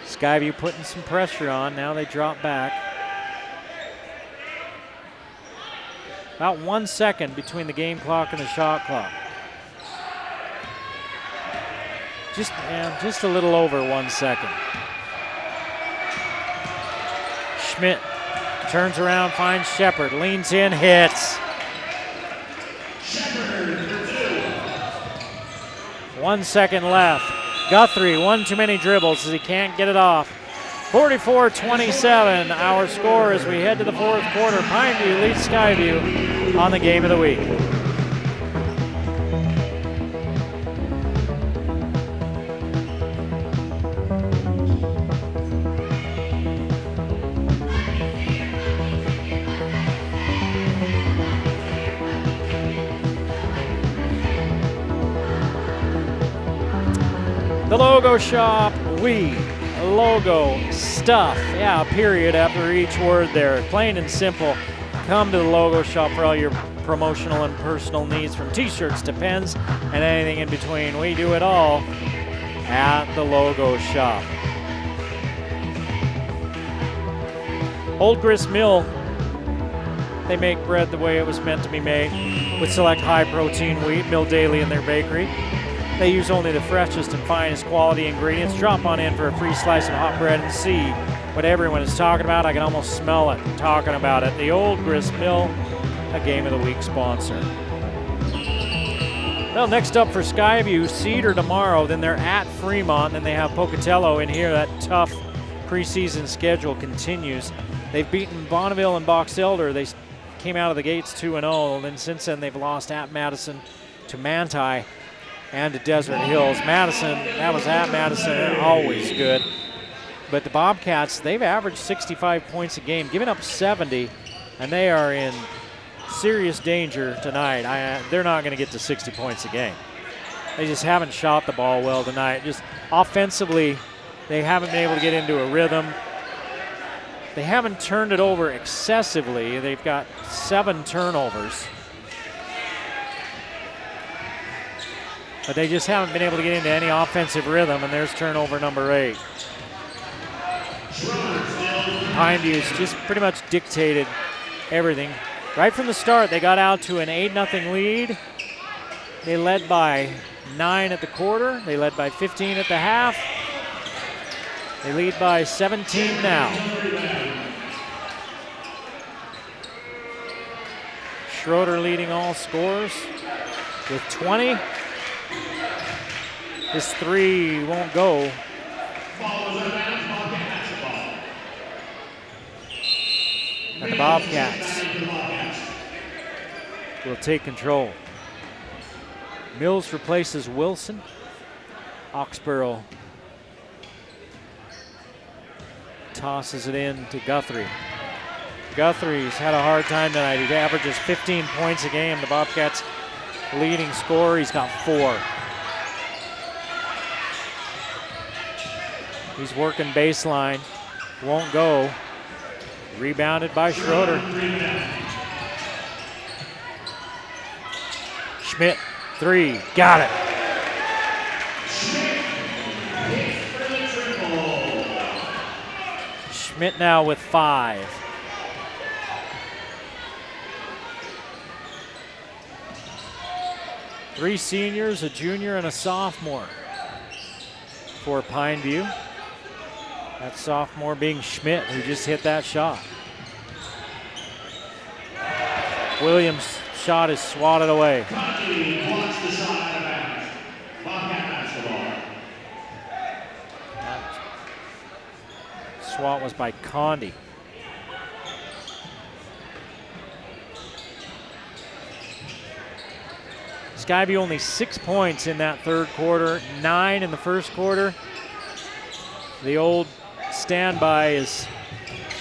Skyview putting some pressure on. Now they drop back. About 1 second between the game clock and the shot clock. Just a little over 1 second. Schmidt turns around, finds Shepard, leans in, hits. 1 second left. Guthrie, one too many dribbles as he can't get it off. 44-27, our score as we head to the fourth quarter. Pineview leads Skyview on the game of the week. The Logo Shop, we logo stuff. Yeah, period after each word there. Plain and simple. Come to the Logo Shop for all your promotional and personal needs, from t-shirts to pens and anything in between. We do it all at the Logo Shop. Old Grist Mill, they make bread the way it was meant to be made, with select high-protein wheat milled daily in their bakery. They use only the freshest and finest quality ingredients. Drop on in for a free slice of hot bread and see what everyone is talking about. I can almost smell it talking about it. The Old Grist Mill, a Game of the Week sponsor. Well, next up for Skyview, Cedar tomorrow. Then they're at Fremont, and they have Pocatello in here. That tough preseason schedule continues. They've beaten Bonneville and Box Elder. They came out of the gates 2-0, and then since then they've lost at Madison to Manti and to Desert Hills. Madison, that was at Madison, always good. But the Bobcats, they've averaged 65 points a game, giving up 70, and they are in serious danger tonight. They're not going to get to 60 points a game. They just haven't shot the ball well tonight. Just offensively, they haven't been able to get into a rhythm. They haven't turned it over excessively. They've got 7 turnovers. But they just haven't been able to get into any offensive rhythm, and there's turnover number 8. Pineview's just pretty much dictated everything. Right from the start, they got out to an 8-0 lead. They led by 9 at the quarter. They led by 15 at the half. They lead by 17 now. Schroeder leading all scorers with 20. This 3 won't go. And the Bobcats will take control. Mills replaces Wilson. Oxborough tosses it in to Guthrie. Guthrie's had a hard time tonight. He averages 15 points a game. The Bobcats' leading scorer, he's got 4. He's working baseline, won't go. Rebounded by Schroeder. Schmidt, 3, got it. Schmidt now with 5. Three seniors, a junior, and a sophomore for Pineview. That sophomore being Schmidt, who just hit that shot. Williams' shot is swatted away. That swat was by Condi. Skyview only 6 points in that third quarter, 9 in the first quarter. The old standby is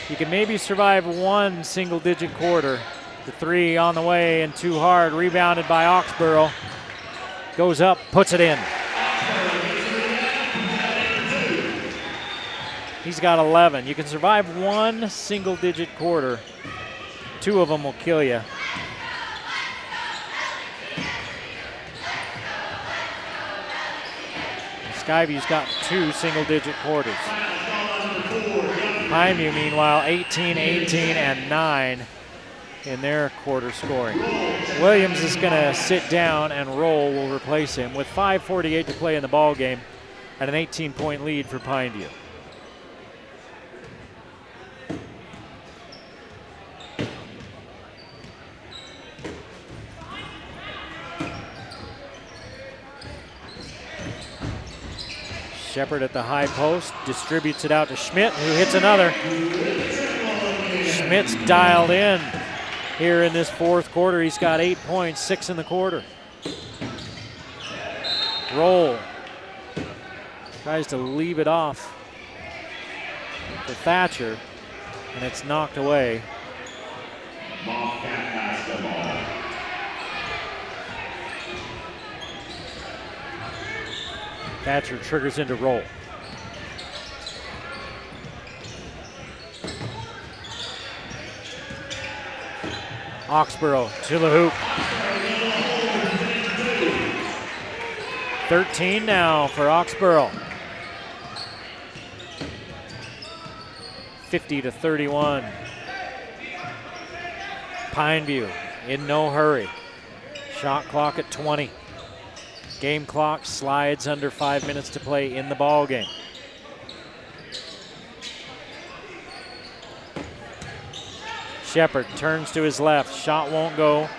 you can maybe survive 1 single-digit quarter. The 3 on the way and too hard, rebounded by Oxborough. Goes up, puts it in. He's got 11. You can survive 1 single-digit quarter. 2 of them will kill you. Skyview's got 2 single-digit quarters. Pineview, meanwhile, 18, 18, and 9 in their quarter scoring. Williams is going to sit down, and Roll will replace him with 5:48 to play in the ball game and an 18-point lead for Pineview. Shepard at the high post, distributes it out to Schmidt, who hits another. Schmidt's dialed in here in this fourth quarter. He's got 8 points, 6 in the quarter. Roll. Tries to leave it off to Thatcher, and it's knocked away. Bobcat basketball. Thatcher triggers into roll. Oxborough to the hoop. 13 now for Oxborough. 50-31. Pineview in no hurry. Shot clock at 20. Game clock slides under 5 minutes to play in the ball game. Shepard turns to his left. Shot won't go.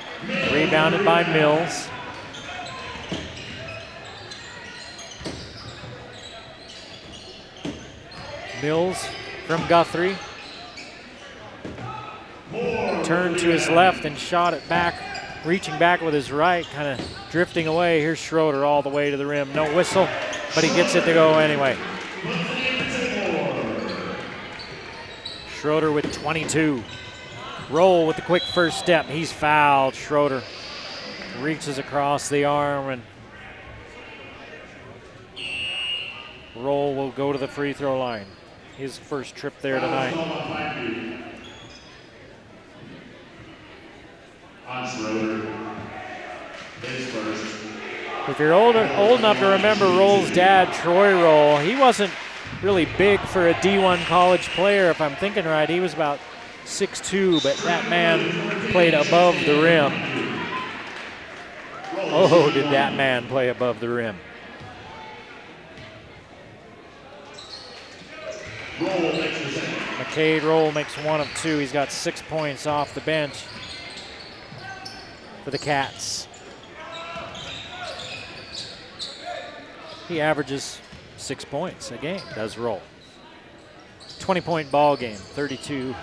Rebounded by Mills. Mills from Guthrie. Turned to his left and shot it back, reaching back with his right, kind of drifting away. Here's Schroeder all the way to the rim. No whistle, but he gets it to go anyway. Schroeder with 22. Roll with the quick first step. He's fouled. Schroeder reaches across the arm, and Roll will go to the free throw line. His first trip there tonight. On Schroeder. His first. If you're old enough to remember Roll's dad, Troy Roll, he wasn't really big for a D1 college player, if I'm thinking right. He was about 6'2", but that man played above the rim. Oh, did that man play above the rim. McCade Roll makes 1 of 2. He's got 6 points off the bench for the Cats. He averages 6 points a game, does Roll. 20-point ball game, 32-52.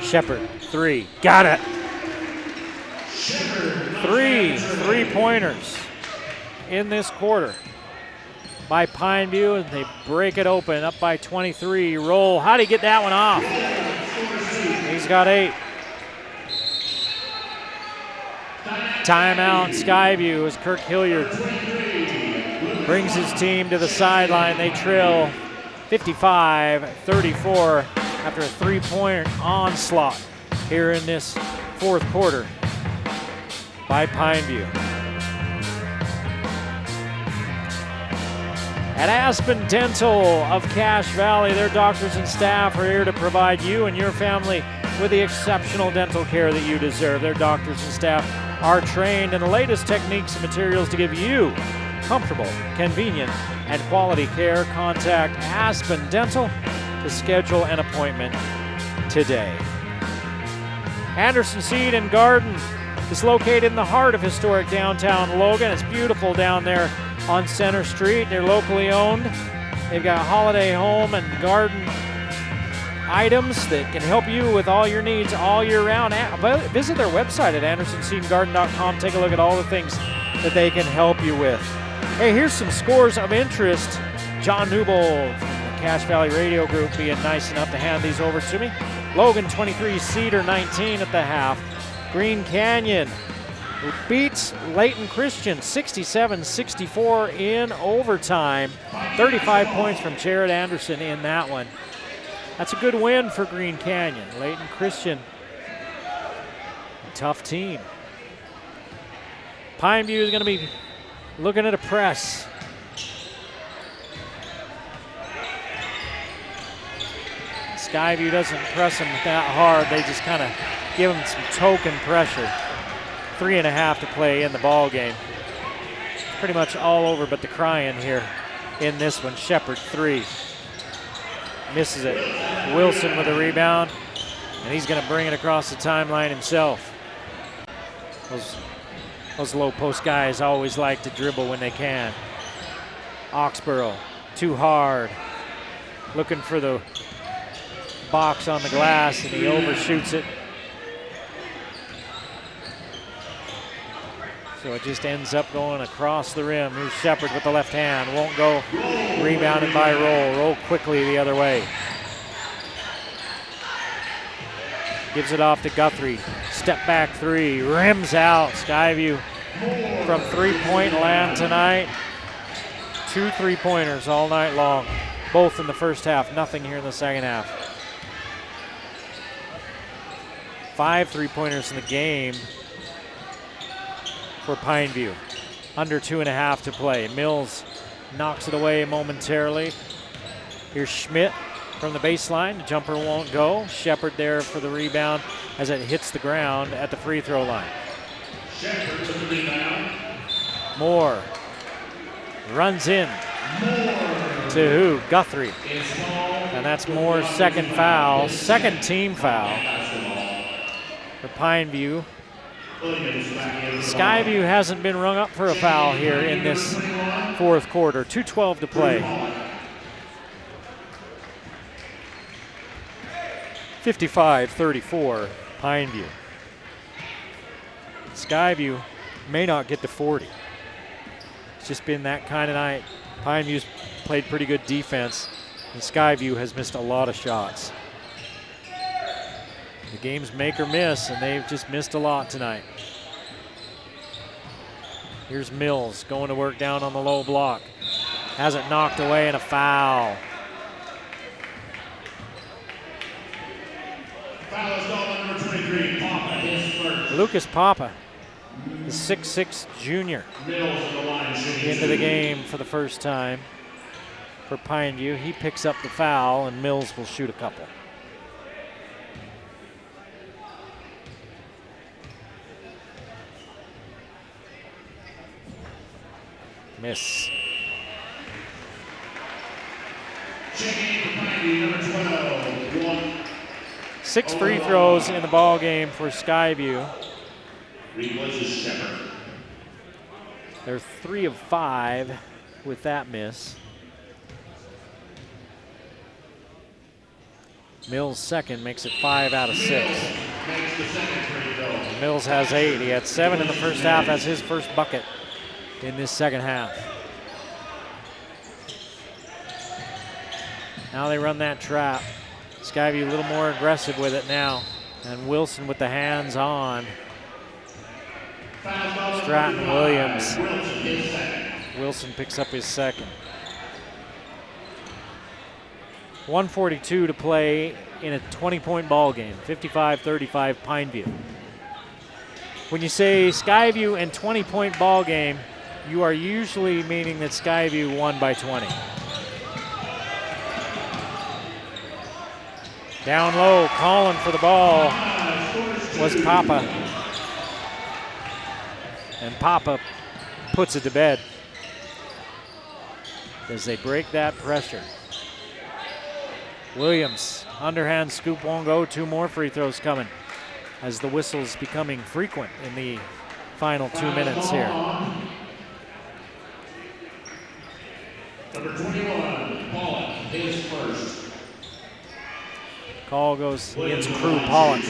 Shepard, 3, got it. 3 3-pointers in this quarter by Pineview, and they break it open, up by 23. Roll, how'd he get that one off? He's got 8. Timeout, Skyview, as Kirk Hilliard brings his team to the sideline. They trail 55-34 after a 3-point onslaught here in this fourth quarter by Pineview. At Aspen Dental of Cache Valley, their doctors and staff are here to provide you and your family with the exceptional dental care that you deserve. Their doctors and staff are trained in the latest techniques and materials to give you comfortable, convenient, and quality care. Contact Aspen Dental to schedule an appointment today. Anderson Seed and Garden is located in the heart of historic downtown Logan. It's beautiful down there on Center Street. They're locally owned. They've got holiday home and garden items that can help you with all your needs all year round. Visit their website at andersonseedgarden.com. Take a look at all the things that they can help you with. Hey, here's some scores of interest. John Newbold from the Cache Valley Radio Group being nice enough to hand these over to me. Logan 23, Cedar 19 at the half. Green Canyon beats Layton Christian 67-64 in overtime. 35 points from Jared Anderson in that one. That's a good win for Green Canyon. Layton Christian, a tough team. Pineview is going to be looking at a press. Skyview doesn't press them that hard. They just kind of give them some token pressure. 3.5 to play in the ball game. Pretty much all over but the crying here in this one. Shepard 3. Misses it. Wilson with a rebound, and he's going to bring it across the timeline himself. Those Those low post guys always like to dribble when they can. Oxborough, too hard. Looking for the box on the glass, and he overshoots it. So it just ends up going across the rim. Here's Shepard with the left hand. Won't go. Rebounded by Roll. Roll quickly the other way. Gives it off to Guthrie. Step back three. Rims out. Skyview from three-point land tonight. 2 3-pointers all night long. Both in the first half. Nothing here in the second half. 5 3-pointers in the game for Pineview. Under 2.5 to play. Mills knocks it away momentarily. Here's Schmidt from the baseline. The jumper won't go. Shepard there for the rebound as it hits the ground at the free throw line. Shepard with the rebound. Moore runs in to who? Guthrie. And that's Moore's second foul. Second team foul for Pineview. Skyview hasn't been rung up for a foul here in this fourth quarter. 2:12 to play. 55-34, Pineview. Skyview may not get to 40. It's just been that kind of night. Pineview's played pretty good defense, and Skyview has missed a lot of shots. The game's make or miss, and they've just missed a lot tonight. Here's Mills going to work down on the low block. Has it knocked away and a foul. Foul is called on number 23, Papa, his first. Lucas Papa, the 6'6" junior, Mills on the line, shooting into the game for the first time for Pineview. He picks up the foul, and Mills will shoot a couple. Miss. Checking in for Pineview, number 12, 1. 6 free throws in the ball game for Skyview. Replaces Shepard. They're 3 of 5 with that miss. Mills' second makes it 5 out of 6. Makes the second free throw. Mills has 8. He had 7 in the first half. That's his first bucket in this second half. Now they run that trap. Skyview a little more aggressive with it now. And Wilson with the hands on. Stratton Williams. Wilson picks up his second. 1:42 to play in a 20-point ball game. 55-35 Pineview. When you say Skyview and 20-point ball game, you are usually meaning that Skyview won by 20. Down low, calling for the ball was Papa. And Papa puts it to bed as they break that pressure. Williams, underhand scoop won't go. 2 more free throws coming as the whistle's becoming frequent in the final 2 minutes here. Number 21, Pollock, his first. Call goes against Crew Pollock.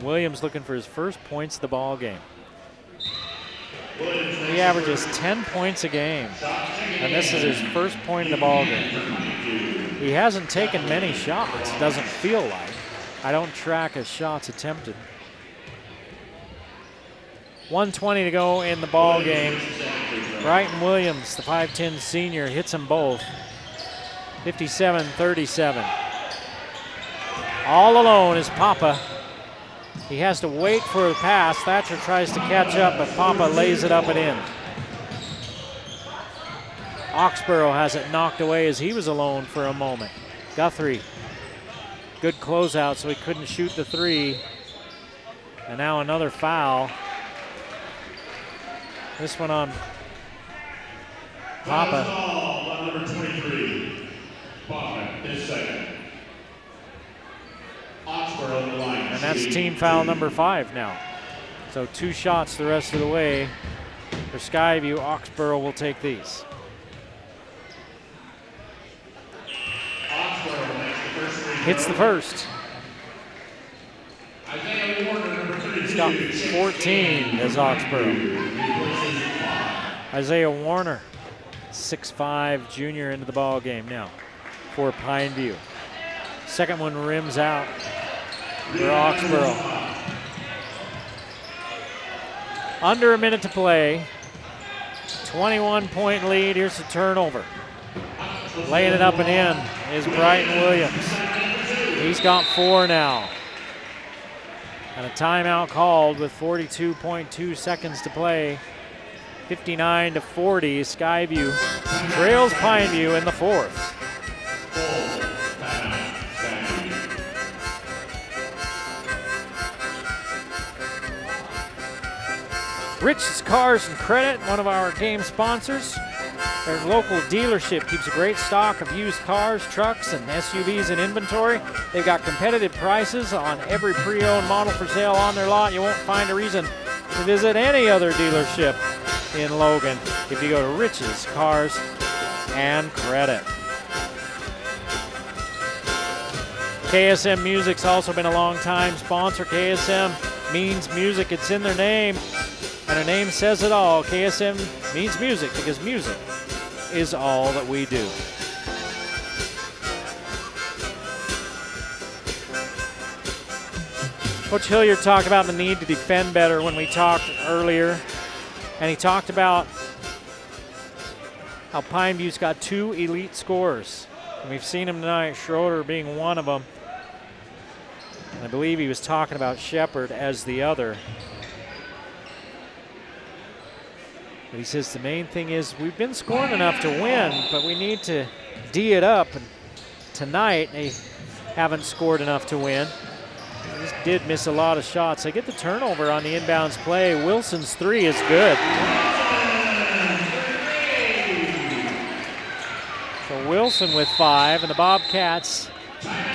Williams looking for his first points of the ball game. He averages 10 points a game, and this is his first point in the ball game. He hasn't taken many shots, doesn't feel like. I don't track his shots attempted. 1:20 to go in the ball game. Brighton Williams, the 5'10 senior, hits them both. 57-37. All alone is Papa. He has to wait for the pass. Thatcher tries to catch up, but Papa lays it up and in. Oxborough has it knocked away as he was alone for a moment. Guthrie, good closeout, so he couldn't shoot the 3. And now another foul. This one on Papa. Foul on number 23, Papa, his second. Oxford on the line. And that's team foul number 5 now. So 2 shots the rest of the way for Skyview. Oxborough will take these. Hits the first. He's got 14 as Oxborough. Isaiah Warner, 6'5" junior into the ball game now for Pineview. Second one rims out for Oxborough. Under a minute to play. 21-point lead. Here's the turnover. Laying it up and in is Brighton Williams. He's got 4 now. And a timeout called with 42.2 seconds to play. 59-40. Skyview trails Pineview in the 4th. Rich's Cars and Credit, one of our game sponsors. Their local dealership keeps a great stock of used cars, trucks, and SUVs in inventory. They've got competitive prices on every pre-owned model for sale on their lot. You won't find a reason to visit any other dealership in Logan if you go to Rich's Cars and Credit. KSM Music's also been a long-time sponsor. KSM means music. It's in their name. And her name says it all. KSM means music because music is all that we do. Coach Hilliard talked about the need to defend better when we talked earlier. And he talked about how Pineview's got 2 elite scorers. And we've seen him tonight, Schroeder being one of them. And I believe he was talking about Shepard as the other. But he says the main thing is we've been scoring enough to win, but we need to D it up. And tonight they haven't scored enough to win. They just did miss a lot of shots. They get the turnover on the inbounds play. Wilson's 3 is good. So Wilson with 5, and the Bobcats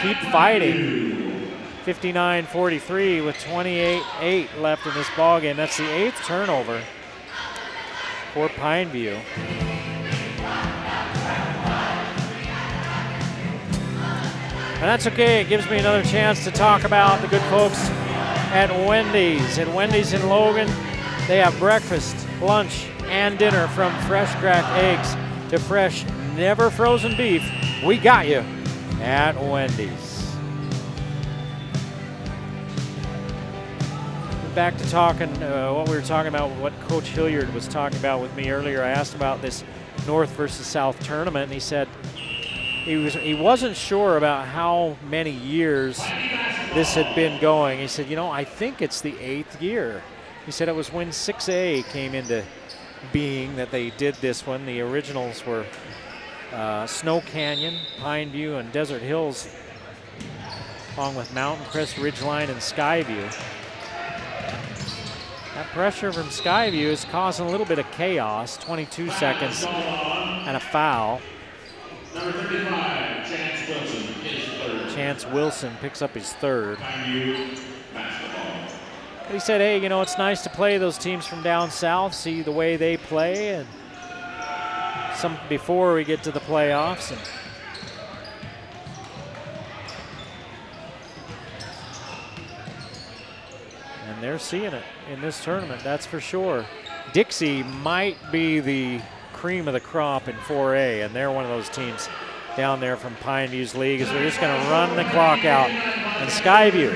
keep fighting. 59-43 with 28-8 left in this ballgame. That's the 8th turnover for Pineview. And that's okay. It gives me another chance to talk about the good folks at Wendy's. At Wendy's in Logan, they have breakfast, lunch, and dinner. From fresh cracked eggs to fresh, never frozen beef. We got you at Wendy's. Back to talking what we were talking about, what Coach Hilliard was talking about with me earlier. I asked about this North versus South tournament, and he said he wasn't sure about how many years this had been going. He said, I think it's the 8th year. He said it was when 6A came into being that they did this one. The originals were Snow Canyon, Pineview, and Desert Hills, along with Mountain Crest, Ridgeline, and Skyview. That pressure from Skyview is causing a little bit of chaos. 22 seconds and a foul. Number 35, Chance Wilson, his 3rd. Chance Wilson picks up his 3rd. Basketball. But he said, hey, it's nice to play those teams from down south, see the way they play, and some before we get to the playoffs. And they're seeing it in this tournament, that's for sure. Dixie might be the cream of the crop in 4A, and they're one of those teams down there from Pineview's league, as they're just going to run the clock out. And Skyview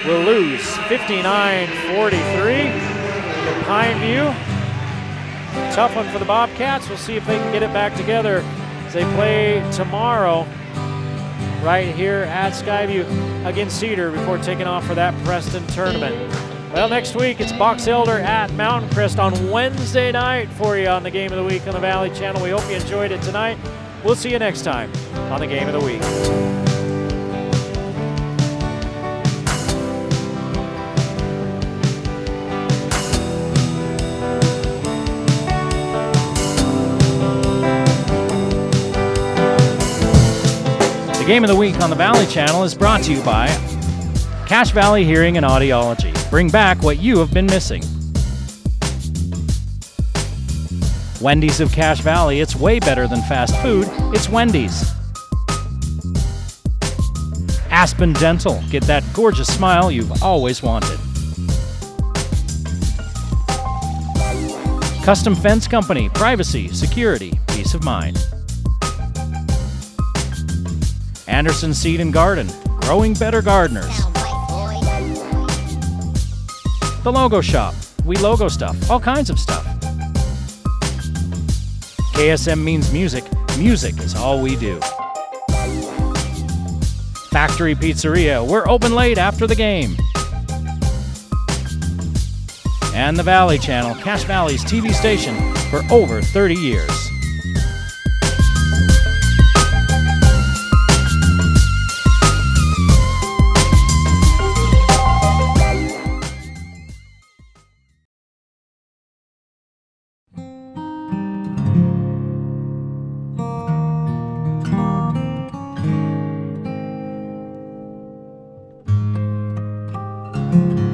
will lose 59-43 to Pineview. Tough one for the Bobcats. We'll see if they can get it back together as they play tomorrow right here at Skyview against Cedar before taking off for that Preston tournament. Well, next week it's Box Elder at Mountain Crest on Wednesday night for you on the Game of the Week on the Valley Channel. We hope you enjoyed it tonight. We'll see you next time on the Game of the Week. The Game of the Week on the Valley Channel is brought to you by Cache Valley Hearing and Audiology. Bring back what you have been missing. Wendy's of Cache Valley, it's way better than fast food. It's Wendy's. Aspen Dental, get that gorgeous smile you've always wanted. Custom Fence Company, privacy, security, peace of mind. Anderson Seed and Garden, growing better gardeners. The Logo Shop, we logo stuff, all kinds of stuff. KSM means music, music is all we do. Factory Pizzeria, we're open late after the game. And the Valley Channel, Cache Valley's TV station for over 30 years. Thank you.